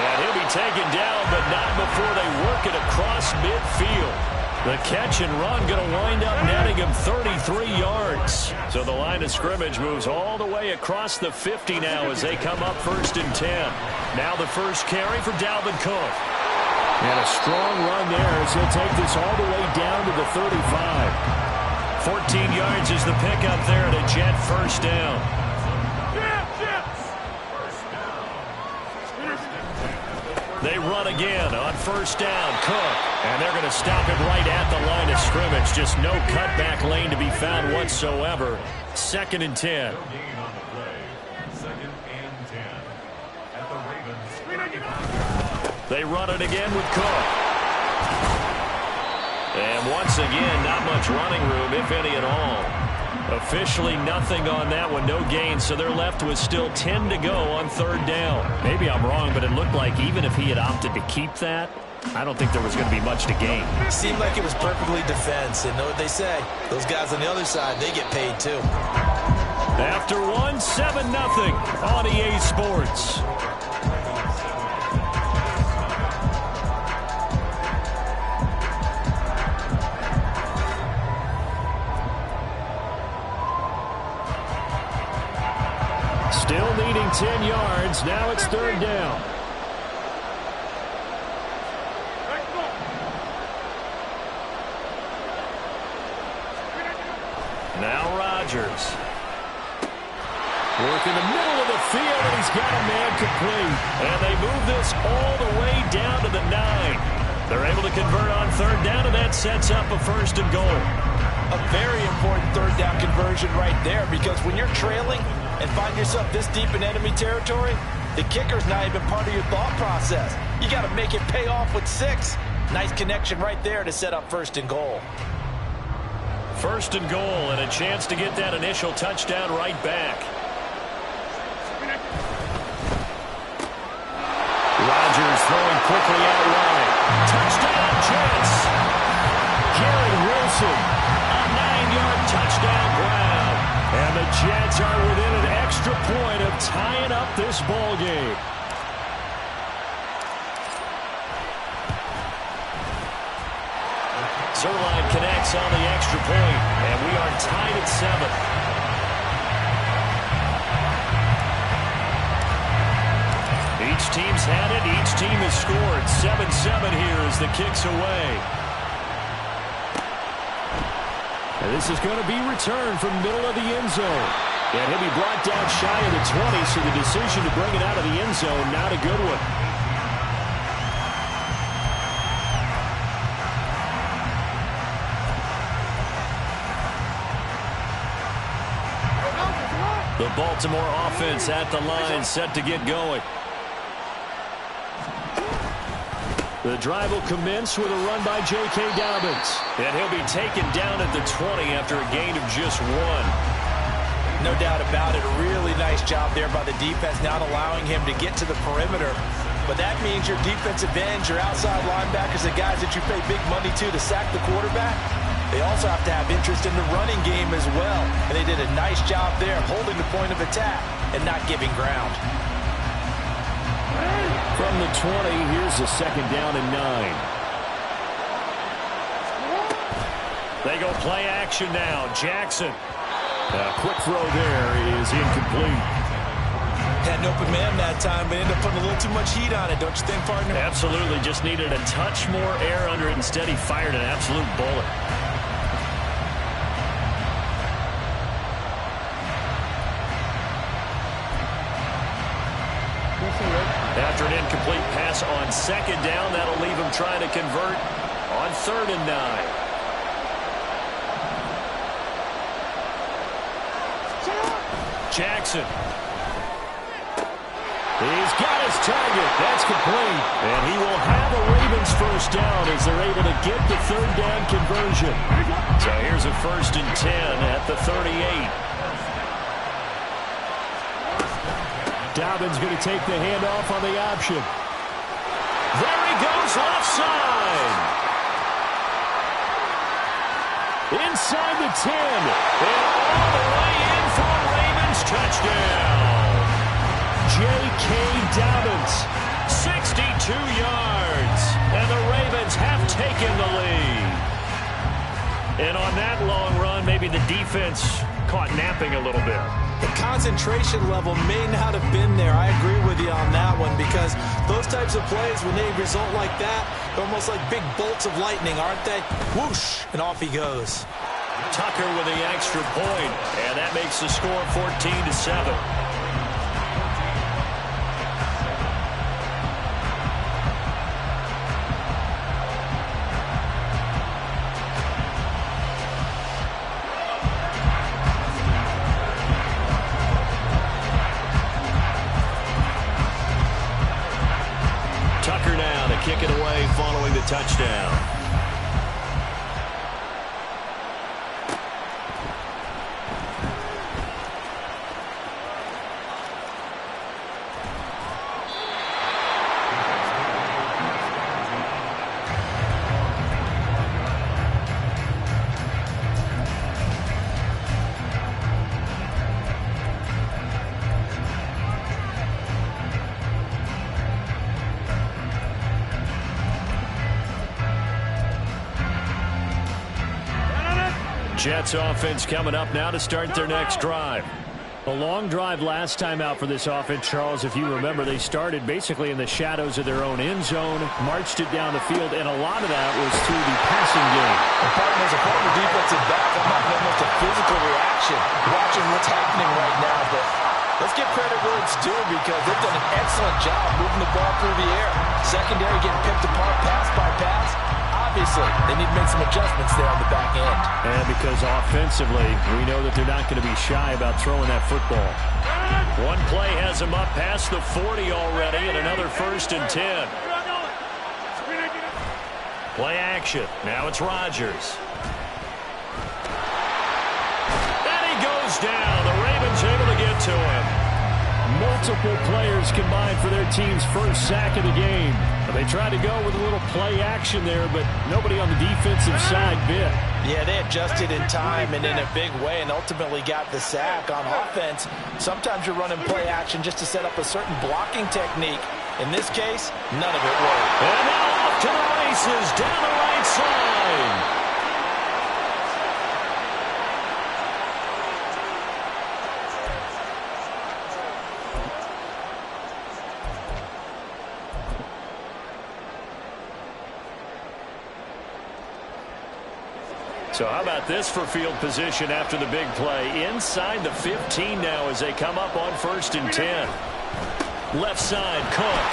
And he'll be taken down, but not before they work it across midfield. The catch and run going to wind up netting him 33 yards. So the line of scrimmage moves all the way across the 50 now as they come up 1st and 10. Now the first carry for Dalvin Cook. And a strong run there as he'll take this all the way down to the 35. 14 yards is the pickup there, and a Jet first down. They run again on 1st down. Cook. And they're going to stop him right at the line of scrimmage. Just no cutback lane to be found whatsoever. 2nd and 10. They run it again with Cook. And once again, not much running room, if any at all. Officially nothing on that one, no gain, so they're left with still 10 to go on 3rd down. Maybe I'm wrong, but it looked like even if he had opted to keep that, I don't think there was going to be much to gain. Seemed like it was perfectly defense, and know what they say. Those guys on the other side, they get paid too. After 1, 7-0 on EA Sports. Still needing 10 yards. Now it's 3rd down. Now Rodgers. Work in the middle of the field, and he's got a man complete. And they move this all the way down to the 9. They're able to convert on 3rd down, and that sets up a 1st and goal. A very important 3rd down conversion right there, because when you're trailing and find yourself this deep in enemy territory, the kicker's not even part of your thought process. You got to make it pay off with 6. Nice connection right there to set up 1st and goal. 1st and goal, and a chance to get that initial touchdown right back. Rodgers throwing quickly out wide. Touchdown, Jets. Garrett Wilson, a 9-yard touchdown grab. And the Jets are within an extra point of tying up this ball game. Zuerlein connects on the extra point, and we are tied at 7. Each team's had it. Each team has scored. 7-7 here as the kick's away. And this is going to be returned from middle of the end zone. And he'll be brought down shy of the 20, so the decision to bring it out of the end zone, not a good one. The Baltimore offense at the line, set to get going. The drive will commence with a run by J.K. Dobbins. And he'll be taken down at the 20 after a gain of just 1. No doubt about it. A really nice job there by the defense, not allowing him to get to the perimeter. But that means your defensive ends, your outside linebackers, the guys that you pay big money to sack the quarterback, they also have to have interest in the running game as well. And they did a nice job there holding the point of attack and not giving ground. From the 20, here's a 2nd down and 9. They go play action now. Jackson. A quick throw there is incomplete. Had an open man that time, but ended up putting a little too much heat on it, don't you think, partner? Absolutely. Just needed a touch more air under it. Instead, he fired an absolute bullet. After an incomplete pass on 2nd down, that'll leave him trying to convert on 3rd and 9. Jackson. He's got his target. That's complete. And he will have a Ravens 1st down as they're able to get the 3rd down conversion. So here's a 1st and 10 at the 38. Dobbins going to take the handoff on the option. There he goes, left side. Inside the 10. And all the way in for a Ravens touchdown. J.K. Dobbins, 62 yards. And the Ravens have taken the lead. And on that long run, maybe the defense caught napping a little bit. The concentration level may not have been there. I agree with you on that one, because those types of plays, when they result like that, they're almost like big bolts of lightning, aren't they? Whoosh, and off he goes. Tucker with the extra point, and that makes the score 14-7. Tucker now to kick it away following the touchdown. Jets offense coming up now to start their next drive. A long drive last time out for this offense, Charles. If you remember, they started basically in the shadows of their own end zone, marched it down the field, and a lot of that was through the passing game. As a former defensive back, I'm having almost a physical reaction watching what's happening right now. But let's give credit where it's due, because they've done an excellent job moving the ball through the air. Secondary getting picked apart pass by pass. Obviously, they need to make some adjustments there on the back end. And because offensively, we know that they're not going to be shy about throwing that football. One play has them up past the 40 already, and another 1st and 10. Play action. Now it's Rodgers. And he goes down. The Ravens able to get to him. Multiple players combined for their team's first sack of the game. They tried to go with a little play action there, but nobody on the defensive side bit. Yeah, they adjusted in time and in a big way and ultimately got the sack. On offense, sometimes you're running play action just to set up a certain blocking technique. In this case, none of it worked. And now off to the races down the right side. So how about this for field position after the big play? Inside the 15 now as they come up on 1st and 10. Left side, Cook.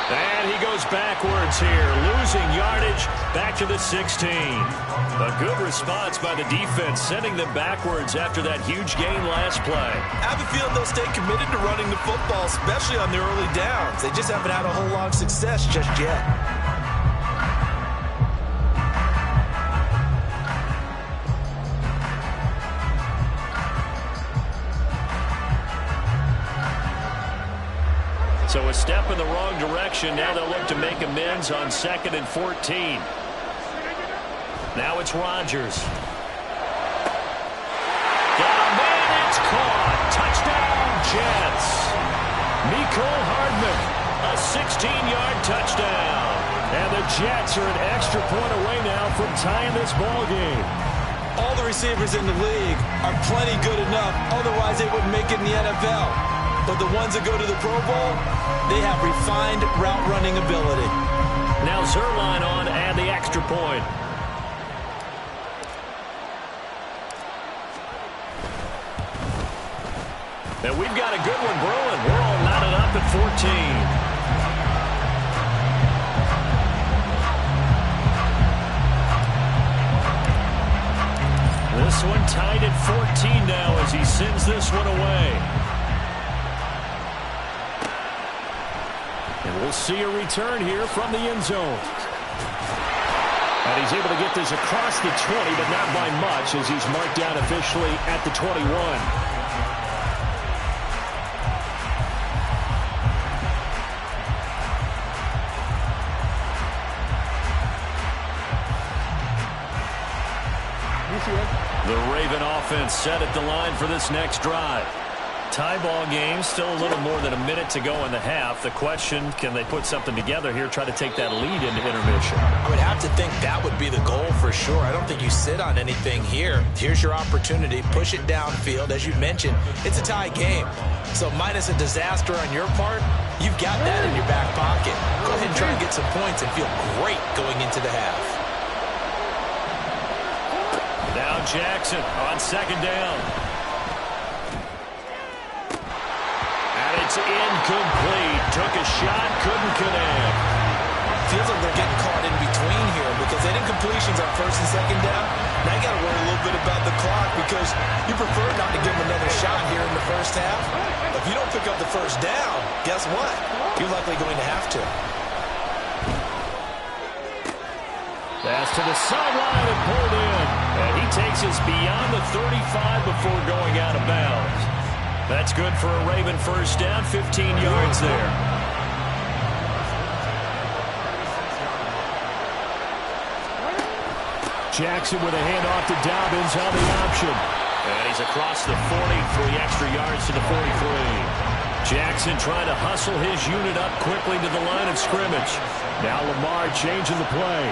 And he goes backwards here, losing yardage back to the 16. A good response by the defense, sending them backwards after that huge gain last play. I have a feeling they'll stay committed to running the football, especially on the early downs. They just haven't had a whole lot of success just yet. So a step in the wrong direction. Now they'll look to make amends on 2nd and 14. Now it's Rodgers. Got a man, it's caught. Touchdown, Jets. Mecole Hardman, a 16-yard touchdown. And the Jets are an extra point away now from tying this ball game. All the receivers in the league are plenty good enough, otherwise they wouldn't make it in the NFL. But the ones that go to the Pro Bowl, they have refined route running ability. Now Zuerlein on and the extra point. And we've got a good one brewing. We're all knotted up at 14. This one tied at 14 now as he sends this one away. And we'll see a return here from the end zone. And he's able to get this across the 20, but not by much as he's marked down officially at the 21. The Raven offense set at the line for this next drive. Tie ball game, still a little more than a minute to go in the half. The question, can they put something together here, try to take that lead into intermission? I would have to think that would be the goal for sure. I don't think you sit on anything here. Here's your opportunity. Push it downfield. As you mentioned, it's a tie game. So minus a disaster on your part, you've got that in your back pocket. Go ahead and try and get some points and feel great going into the half. Now Jackson on second down. It's incomplete. Took a shot, couldn't connect. Feels like they're getting caught in between here because that incompletion's on first and second down. Now you got to worry a little bit about the clock because you prefer not to give them another shot here in the first half. If you don't pick up the first down, guess what? You're likely going to have to. Pass to the sideline and pulled in. And he takes us beyond the 35 before going out of bounds. That's good for a Raven first down, 15 yards there. Jackson with a handoff to Dobbins on the option. And he's across the 40, 3 extra yards to the 43. Jackson trying to hustle his unit up quickly to the line of scrimmage. Now Lamar changing the play.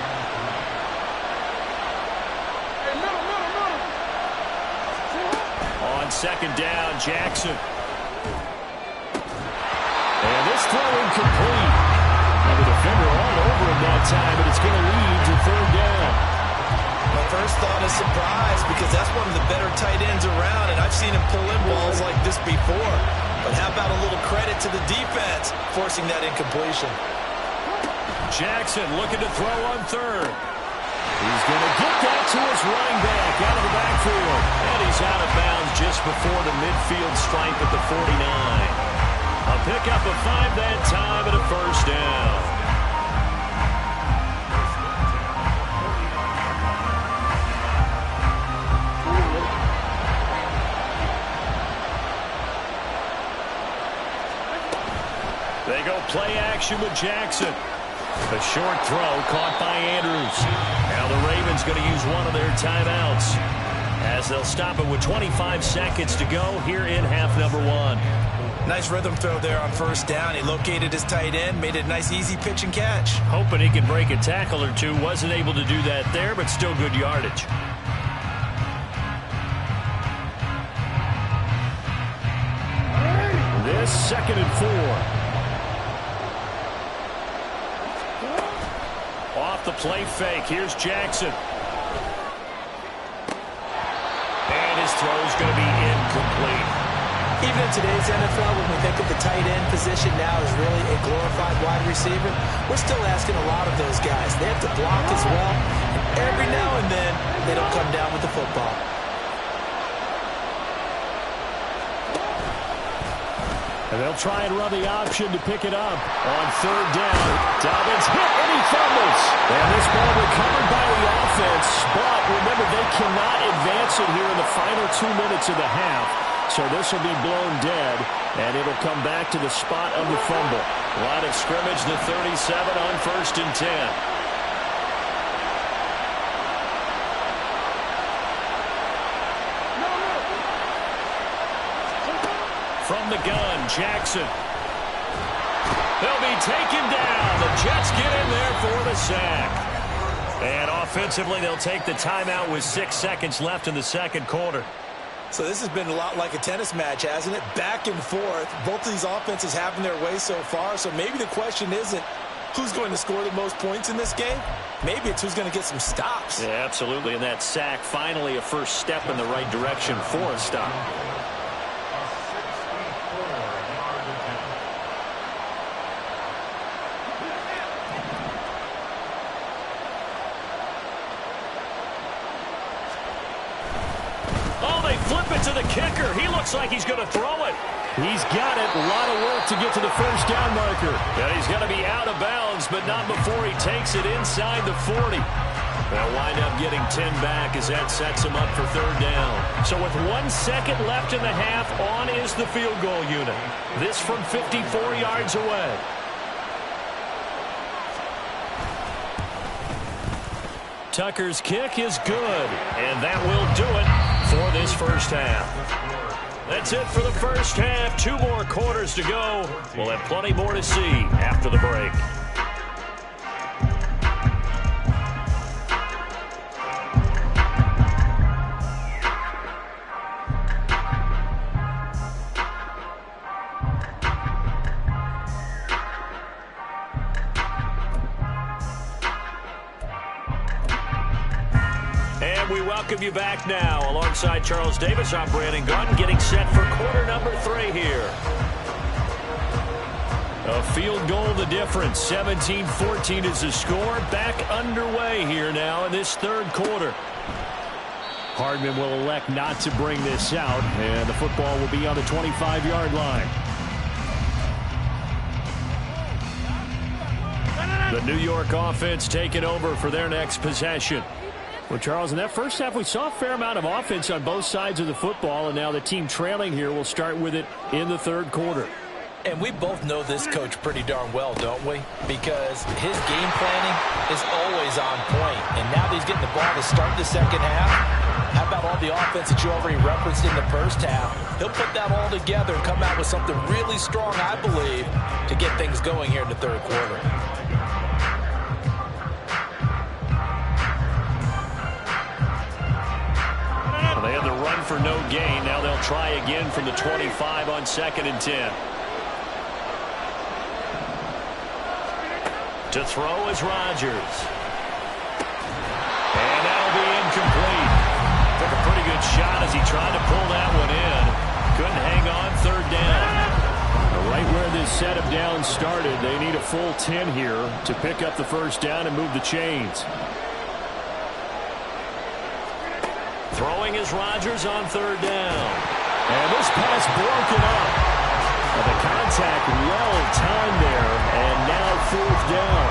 Second down, Jackson. And this throw incomplete. And the defender all over him that time, but it's going to lead to third down. My first thought is surprise because that's one of the better tight ends around, and I've seen him pull in balls like this before. But how about a little credit to the defense forcing that incompletion? Jackson looking to throw on third. He's going to get that to his running back out of the backfield. And he's out of bounds just before the midfield stripe at the 49. A pickup of 5 that time and a first down. They go play action with Jackson. A short throw caught by Andrews. Now the Ravens going to use one of their timeouts as they'll stop it with 25 seconds to go here in half number 1. Nice rhythm throw there on first down. He located his tight end, made it a nice easy pitch and catch. Hoping he could break a tackle or two. Wasn't able to do that there, but still good yardage. This 2nd and 4. Off the play fake. Here's Jackson. And his throw's going to be incomplete. Even in today's NFL, when we think of the tight end position now as really a glorified wide receiver, we're still asking a lot of those guys. They have to block as well. And every now and then, they don't come down with the football. And they'll try and run the option to pick it up on third down. Dobbins hit and he fumbles. And this ball recovered by the offense. But remember, they cannot advance it here in the final 2 minutes of the half. So this will be blown dead, and it'll come back to the spot of the fumble. Line of scrimmage, the 37 on 1st and 10. From the gun, Jackson. They'll be taken down. The Jets get in there for the sack. And offensively, they'll take the timeout with 6 seconds left in the second quarter. So this has been a lot like a tennis match, hasn't it? Back and forth. Both of these offenses having their way so far. So maybe the question isn't who's going to score the most points in this game. Maybe it's who's going to get some stops. Yeah, absolutely. And that sack, finally a first step in the right direction for a stop. Flip it to the kicker. He looks like he's going to throw it. He's got it. A lot of work to get to the first down marker. And he's going to be out of bounds, but not before he takes it inside the 40. They'll wind up getting 10 back as that sets him up for third down. So with 1 second left in the half, on is the field goal unit. This from 54 yards away. Tucker's kick is good, and that will do it for this first half. That's it for the first half. 2 more quarters to go. We'll have plenty more to see after the break. We welcome you back now. Alongside Charles Davis, I'm Brandon Gaudin, getting set for quarter number 3 here. A field goal the difference. 17-14 is the score. Back underway here now in this third quarter. Hardman will elect not to bring this out, and the football will be on the 25-yard line. The New York offense taking over for their next possession. Well, Charles, in that first half, we saw a fair amount of offense on both sides of the football, and now the team trailing here will start with it in the third quarter. And we both know this coach pretty darn well, don't we? Because his game planning is always on point. And now that he's getting the ball to start the second half, how about all the offense that you already referenced in the first half? He'll put that all together and come out with something really strong, I believe, to get things going here in the third quarter. They had the run for no gain. Now they'll try again from the 25 on 2nd and 10. To throw is Rodgers. And that'll be incomplete. Took a pretty good shot as he tried to pull that one in. Couldn't hang on, 3rd down. Right where this set of downs started, they need a full 10 here to pick up the first down and move the chains. Throwing is Rodgers on 3rd down. And this pass broken up. And the contact well timed there. And now 4th down.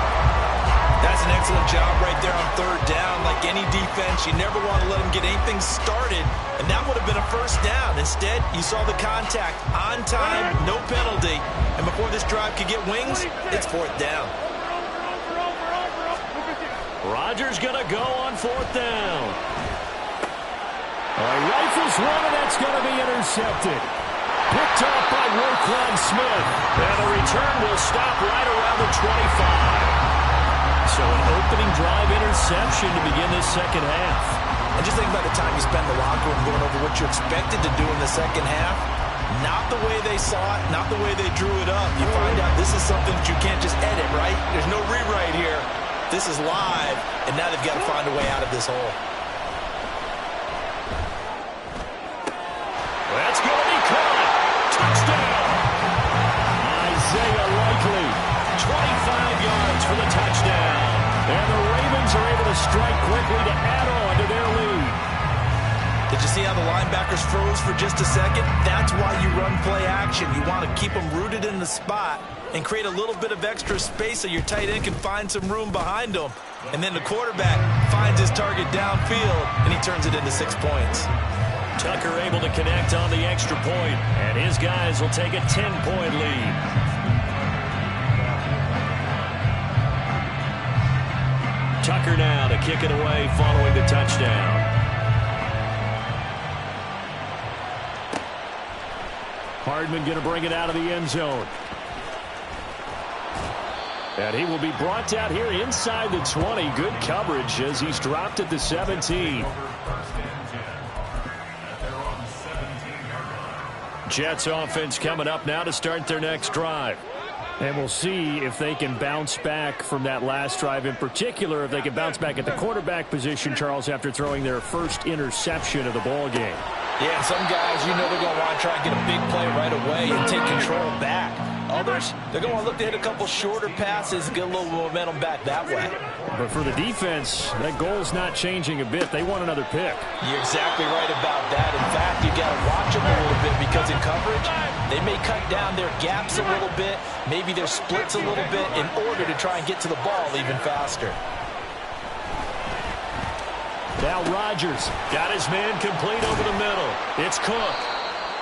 That's an excellent job right there on 3rd down. Like any defense, you never want to let them get anything started. And that would have been a first down. Instead, you saw the contact on time, no penalty. And before this drive could get wings, it's 4th down. Rodgers going to go on 4th down. Rifles one, and that's going to be intercepted. Picked off by Roquan Smith. And the return will stop right around the 25. So an opening drive interception to begin this second half. And just think about the time you spend in the locker room going over what you expected to do in the second half. Not the way they saw it, not the way they drew it up. You find out this is something that you can't just edit, right? There's no rewrite here. This is live, and now they've got to find a way out of this hole. That's going to be caught. Touchdown. Isaiah Likely. 25 yards for the touchdown. And the Ravens are able to strike quickly to add on to their lead. Did you see how the linebackers froze for just a second? That's why you run play action. You want to keep them rooted in the spot and create a little bit of extra space so your tight end can find some room behind them. And then the quarterback finds his target downfield, and he turns it into 6 points. Tucker able to connect on the extra point, and his guys will take a 10-point lead. Tucker now to kick it away following the touchdown. Hardman going to bring it out of the end zone. And he will be brought out here inside the 20. Good coverage as he's dropped at the 17. Jets offense coming up now to start their next drive. And we'll see if they can bounce back from that last drive. In particular, if they can bounce back at the quarterback position, Charles, after throwing their first interception of the ball game. Yeah, and some guys, you know they're going to want to try and get a big play right away and take control back. Others, they're going to look to hit a couple shorter passes and get a little momentum back that way. But for the defense, that goal's not changing a bit. They want another pick. You're exactly right about that. In fact, you got to watch them a little bit because in coverage, they may cut down their gaps a little bit, maybe their splits a little bit in order to try and get to the ball even faster. Now Rodgers got his man complete over the middle. It's Cook.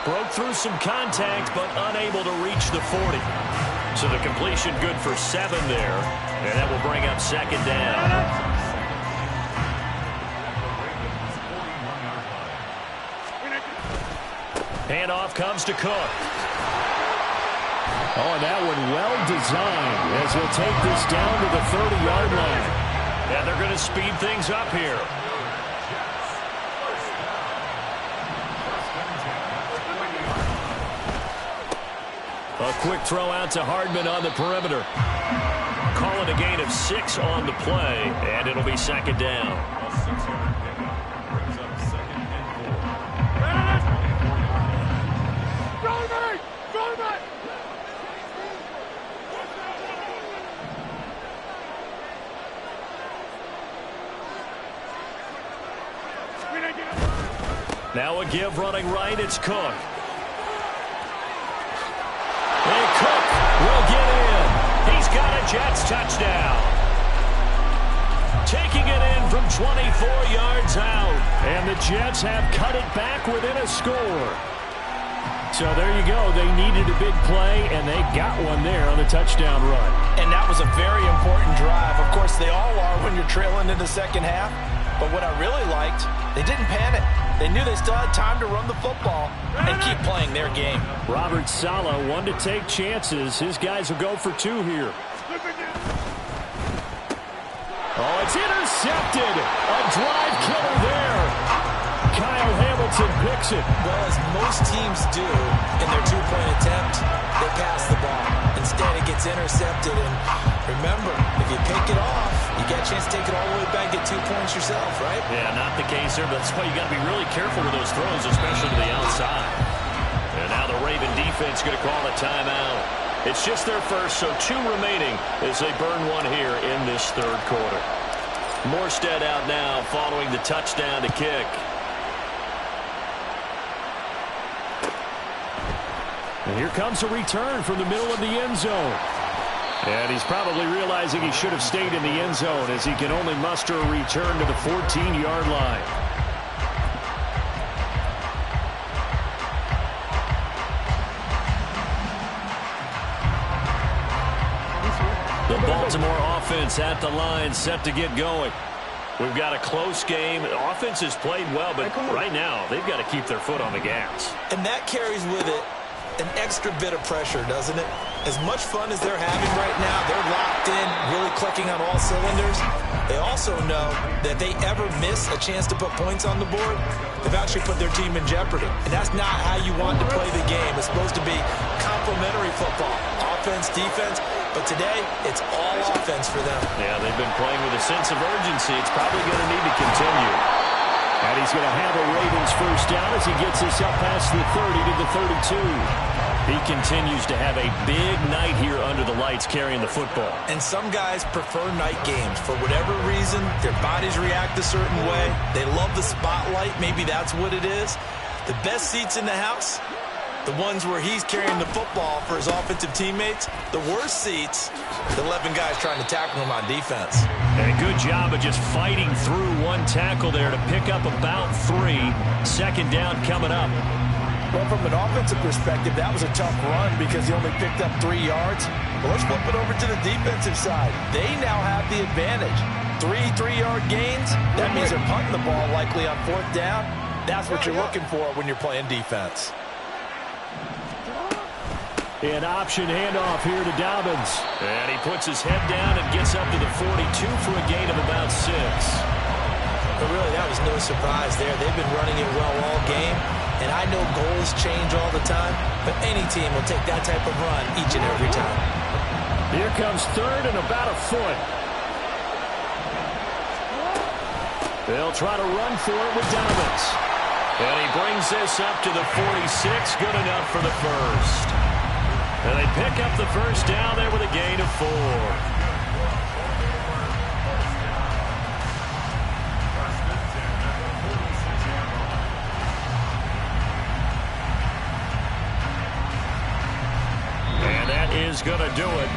Broke through some contact, but unable to reach the 40. So the completion good for 7 there. And that will bring up 2nd down. Handoff comes to Cook. Oh, and that one well designed as he'll take this down to the 30-yard line. And they're going to speed things up here. A quick throw out to Hardman on the perimeter. Call it a gain of 6 on the play, and it'll be second down. A 6-yard pickup brings up 2nd and 4. Go me! Go me! Now a give running right. It's Cook. And Cook will get in. He's got a Jets touchdown. Taking it in from 24 yards out. And the Jets have cut it back within a score. So there you go. They needed a big play, and they got one there on the touchdown run. And that was a very important drive. Of course, they all are when you're trailing in the second half. But what I really liked, they didn't panic. They knew they still had time to run the football and keep playing their game. Robert Saleh wanted to take chances. His guys will go for 2 here. Oh, it's intercepted. A drive killer there. Kyle Hamilton picks it. Well, as most teams do in their 2-point attempt, they pass the ball. Instead, it gets intercepted. And remember, if you pick it off, you get a chance to take it all the way back, get 2 points yourself, right? Yeah, not the case there, but that's why you got to be really careful with those throws, especially to the outside. And now the Raven defense going to call a timeout. It's just their first, so 2 remaining as they burn one here in this third quarter. Morstead out now following the touchdown to kick. And here comes a return from the middle of the end zone. And he's probably realizing he should have stayed in the end zone as he can only muster a return to the 14-yard line. The Baltimore offense at the line, set to get going. We've got a close game. The offense has played well, but right now they've got to keep their foot on the gas. And that carries with it an extra bit of pressure, doesn't it? As much fun as they're having right now, they're locked in, really clicking on all cylinders. They also know that if they ever miss a chance to put points on the board, they've actually put their team in jeopardy. And that's not how you want to play the game. It's supposed to be complementary football, offense, defense. But today, it's all offense for them. Yeah, they've been playing with a sense of urgency. It's probably going to need to continue. And he's going to have a Ravens first down as he gets this up past the 30 to the 32. He continues to have a big night here under the lights carrying the football. And some guys prefer night games. For whatever reason, their bodies react a certain way. They love the spotlight. Maybe that's what it is. The best seats in the house, the ones where he's carrying the football for his offensive teammates. The worst seats, the 11 guys trying to tackle him on defense. And a good job of just fighting through one tackle there to pick up about 3. Second down coming up. Well, from an offensive perspective, that was a tough run because he only picked up 3 yards. But let's flip it over to the defensive side. They now have the advantage. 3 3-yard gains. That means they're punting the ball likely on 4th down. That's what you're looking for when you're playing defense. An option handoff here to Dobbins. And he puts his head down and gets up to the 42 for a gain of about 6. But really, that was no surprise there. They've been running it well all game. And I know goals change all the time, but any team will take that type of run each and every time. Here comes 3rd and about a foot. They'll try to run for it with Dobbins. And he brings this up to the 46. Good enough for the first. And they pick up the first down there with a gain of 4. And that is going to do it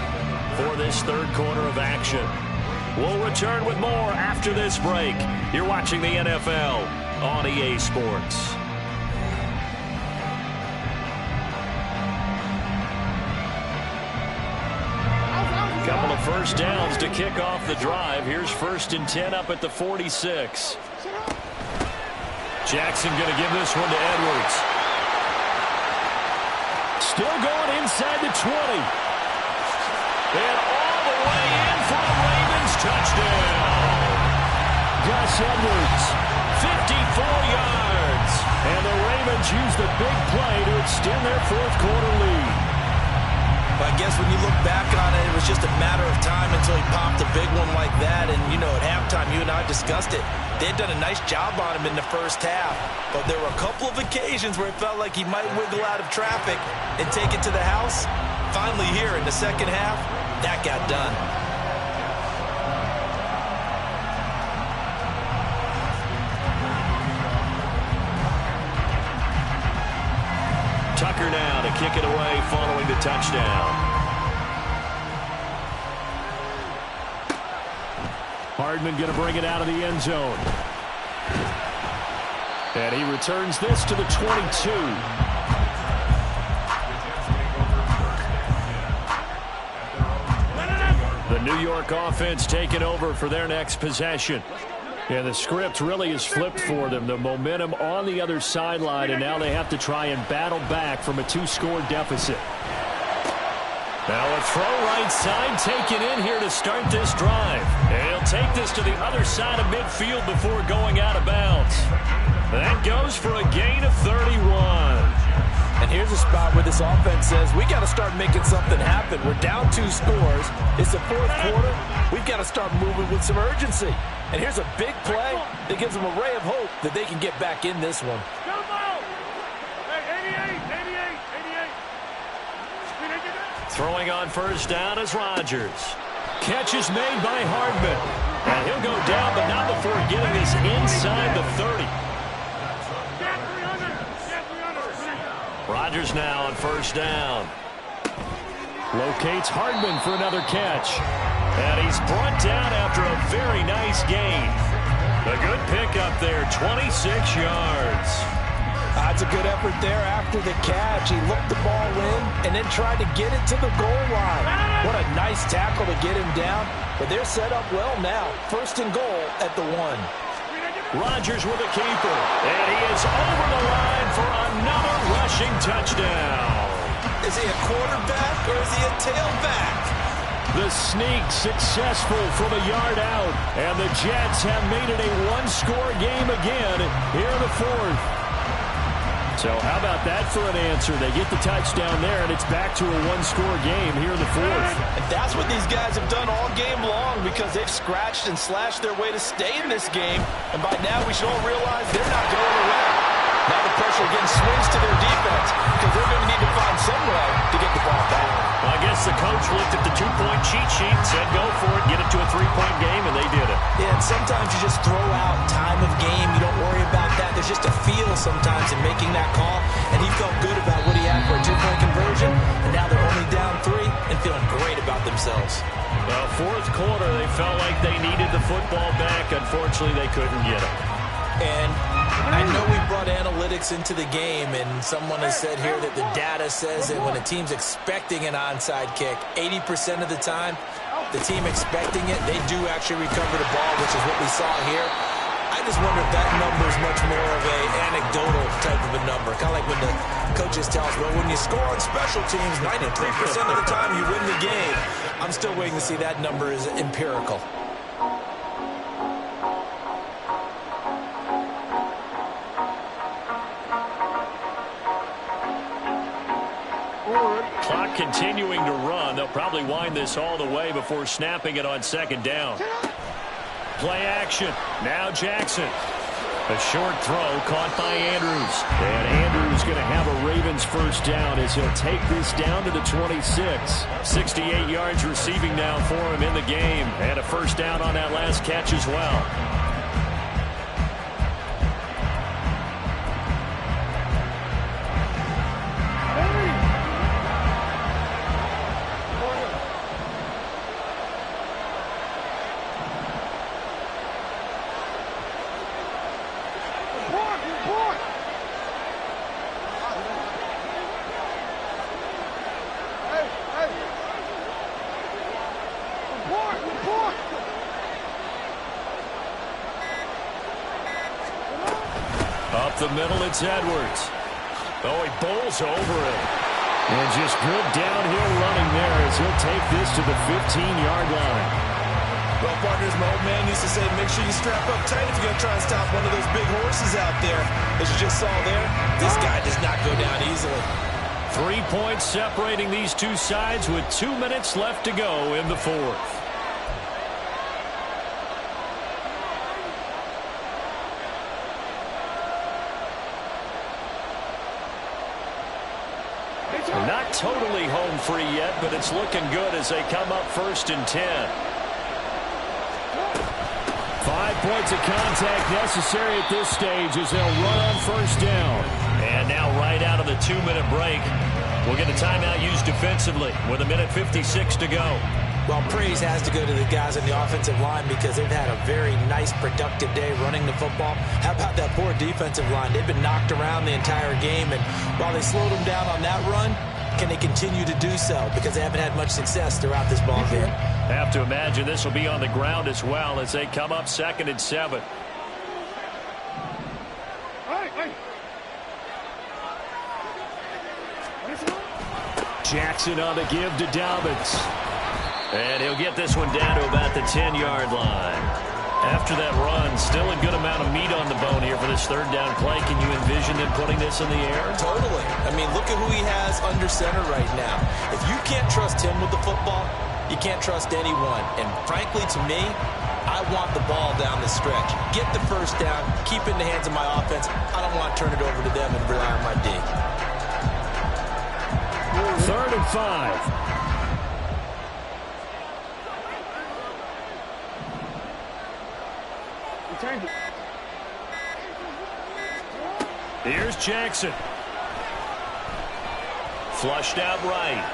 for this third quarter of action. We'll return with more after this break. You're watching the NFL on EA Sports. Couple of first downs to kick off the drive. Here's 1st and 10 up at the 46. Jackson going to give this one to Edwards. Still going inside the 20. And all the way in for a Ravens touchdown. Gus Edwards, 54 yards. And the Ravens use the big play to extend their fourth quarter lead. I guess when you look back on it, it was just a matter of time until he popped a big one like that. And, you know, at halftime, you and I discussed it. They had done a nice job on him in the first half. But there were a couple of occasions where it felt like he might wiggle out of traffic and take it to the house. Finally here in the second half, that got done. Tucker now to kick it away following the touchdown. Hardman going to bring it out of the end zone. And he returns this to the 22. The New York offense taking over for their next possession. Yeah, the script really is flipped for them. The momentum on the other sideline, and now they have to try and battle back from a 2-score deficit. Now a throw right side taken in here to start this drive. And he'll take this to the other side of midfield before going out of bounds. That goes for a gain of 31. And here's a spot where this offense says, we got to start making something happen. We're down 2 scores. It's the fourth quarter. We've got to start moving with some urgency. And here's a big play that gives them a ray of hope that they can get back in this one. Throwing on first down is Rodgers. Catch is made by Hardman. And he'll go down, but not before getting this inside the 30. Rodgers now on first down. Locates Hardman for another catch. And he's brought down after a very nice gain. A good pickup there, 26 yards. That's a good effort there after the catch. He looked the ball in and then tried to get it to the goal line. What a nice tackle to get him down. But they're set up well now. First and goal at the 1. Rodgers with a keeper. And he is over the line for another rushing touchdown. Is he a quarterback or is he a tailback? The sneak successful from a yard out. And the Jets have made it a 1-score game again here in the fourth. So how about that for an answer? They get the touchdown there, and it's back to a 1-score game here in the fourth. And that's what these guys have done all game long because they've scratched and slashed their way to stay in this game. And by now we should all realize they're not going away. Now the pressure again swings to their defense because they're going to need to find some way to get the ball back. Well, I guess the coach looked at the 2-point cheat sheet and said go for it, get it to a 3-point game, and they did it. Yeah, and sometimes you just throw out time of game. You don't worry about that. There's just a feel sometimes in making that call, and he felt good about what he had for a 2-point conversion, and now they're only down 3 and feeling great about themselves. Well, fourth quarter, they felt like they needed the football back. Unfortunately, they couldn't get it. And I know we brought analytics into the game, and someone has said here that the data says that when a team's expecting an onside kick, 80% of the time, the team expecting it, they do actually recover the ball, which is what we saw here. I just wonder if that number is much more of an anecdotal type of a number. Kind of like when the coaches tell us, well, when you score on special teams, 93% of the time you win the game. I'm still waiting to see that number is empirical. Clock continuing to run. They'll probably wind this all the way before snapping it on second down. Play action. Now Jackson. A short throw caught by Andrews. And Andrews going to have a Ravens first down as he'll take this down to the 26. 68 yards receiving now for him in the game. And a first down on that last catch as well. Up the middle, it's Edwards. Oh, he bowls over him. And just good downhill running there as he'll take this to the 15-yard line. Well, partners, my old man used to say, make sure you strap up tight if you're going to try and stop one of those big horses out there. As you just saw there, this guy does not go down easily. 3 points separating these two sides with 2 minutes left to go in the fourth. Not totally home free yet, but it's looking good as they come up 1st and 10. 5 points of contact necessary at this stage as they'll run on 1st down. And now right out of the 2-minute break, we'll get a timeout used defensively with 1:56 to go. Well, praise has to go to the guys on the offensive line because they've had a very nice, productive day running the football. How about that poor defensive line? They've been knocked around the entire game, and while they slowed them down on that run, can they continue to do so? Because they haven't had much success throughout this ball game. Have to imagine this will be on the ground as well as they come up 2nd and 7. Jackson on the give to Dobbins. And he'll get this one down to about the 10-yard line. After that run, still a good amount of meat on the bone here for this 3rd down play. Can you envision them putting this in the air? Totally. I mean, look at who he has under center right now. If you can't trust him with the football, you can't trust anyone. And frankly, to me, I want the ball down the stretch. Get the 1st down, keep it in the hands of my offense. I don't want to turn it over to them and rely on my D. 3rd and 5. Here's Jackson. Flushed out right.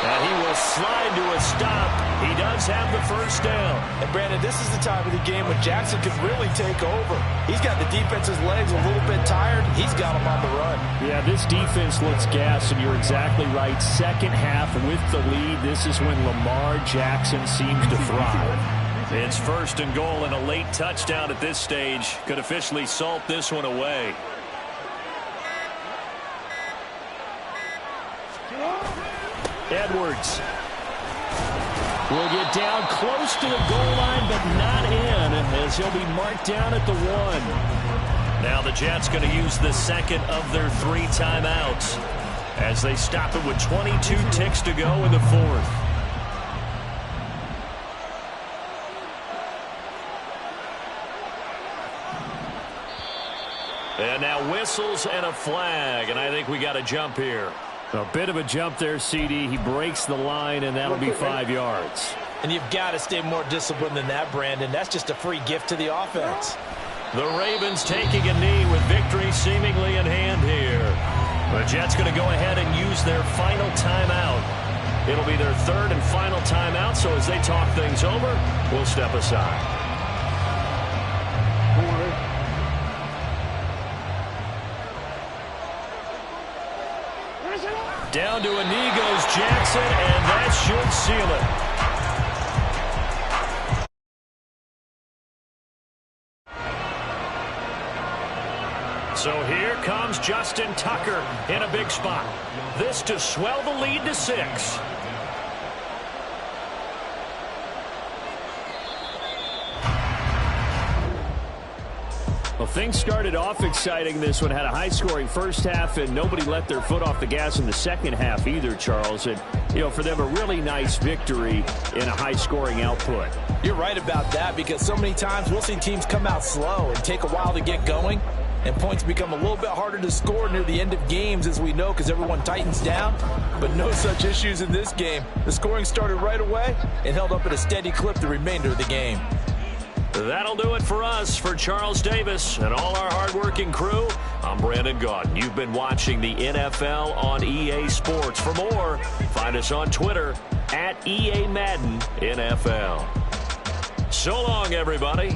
And he will slide to a stop. He does have the 1st down. And, Brandon, this is the time of the game when Jackson can really take over. He's got the defense's legs a little bit tired. He's got him on the run. Yeah, this defense looks gassed, and you're exactly right. 2nd half with the lead. This is when Lamar Jackson seems to thrive. It's 1st and goal, and a late touchdown at this stage could officially salt this one away. Edwards will get down close to the goal line, but not in, as he'll be marked down at the 1. Now the Jets going to use the 2nd of their 3 timeouts as they stop it with 22 ticks to go in the 4th. And now whistles and a flag, and I think we got a jump here. A bit of a jump there, CD. He breaks the line, and that'll be 5 yards. And you've got to stay more disciplined than that, Brandon. That's just a free gift to the offense. The Ravens taking a knee with victory seemingly in hand here. The Jets going to go ahead and use their final timeout. It'll be their 3rd and final timeout, so as they talk things over, we'll step aside. Down to a knee goes Jackson, and that should seal it. So here comes Justin Tucker in a big spot. This to swell the lead to 6. Well, things started off exciting. This one had a high-scoring 1st half, and nobody let their foot off the gas in the 2nd half either, Charles. And, you know, for them, a really nice victory in a high-scoring output. You're right about that, because so many times we'll see teams come out slow and take a while to get going, and points become a little bit harder to score near the end of games, as we know, because everyone tightens down. But no such issues in this game. The scoring started right away and held up at a steady clip the remainder of the game. That'll do it for us. For Charles Davis and all our hardworking crew, I'm Brandon Gaudin. You've been watching the NFL on EA Sports. For more, find us on Twitter @EA Madden NFL. So long, everybody.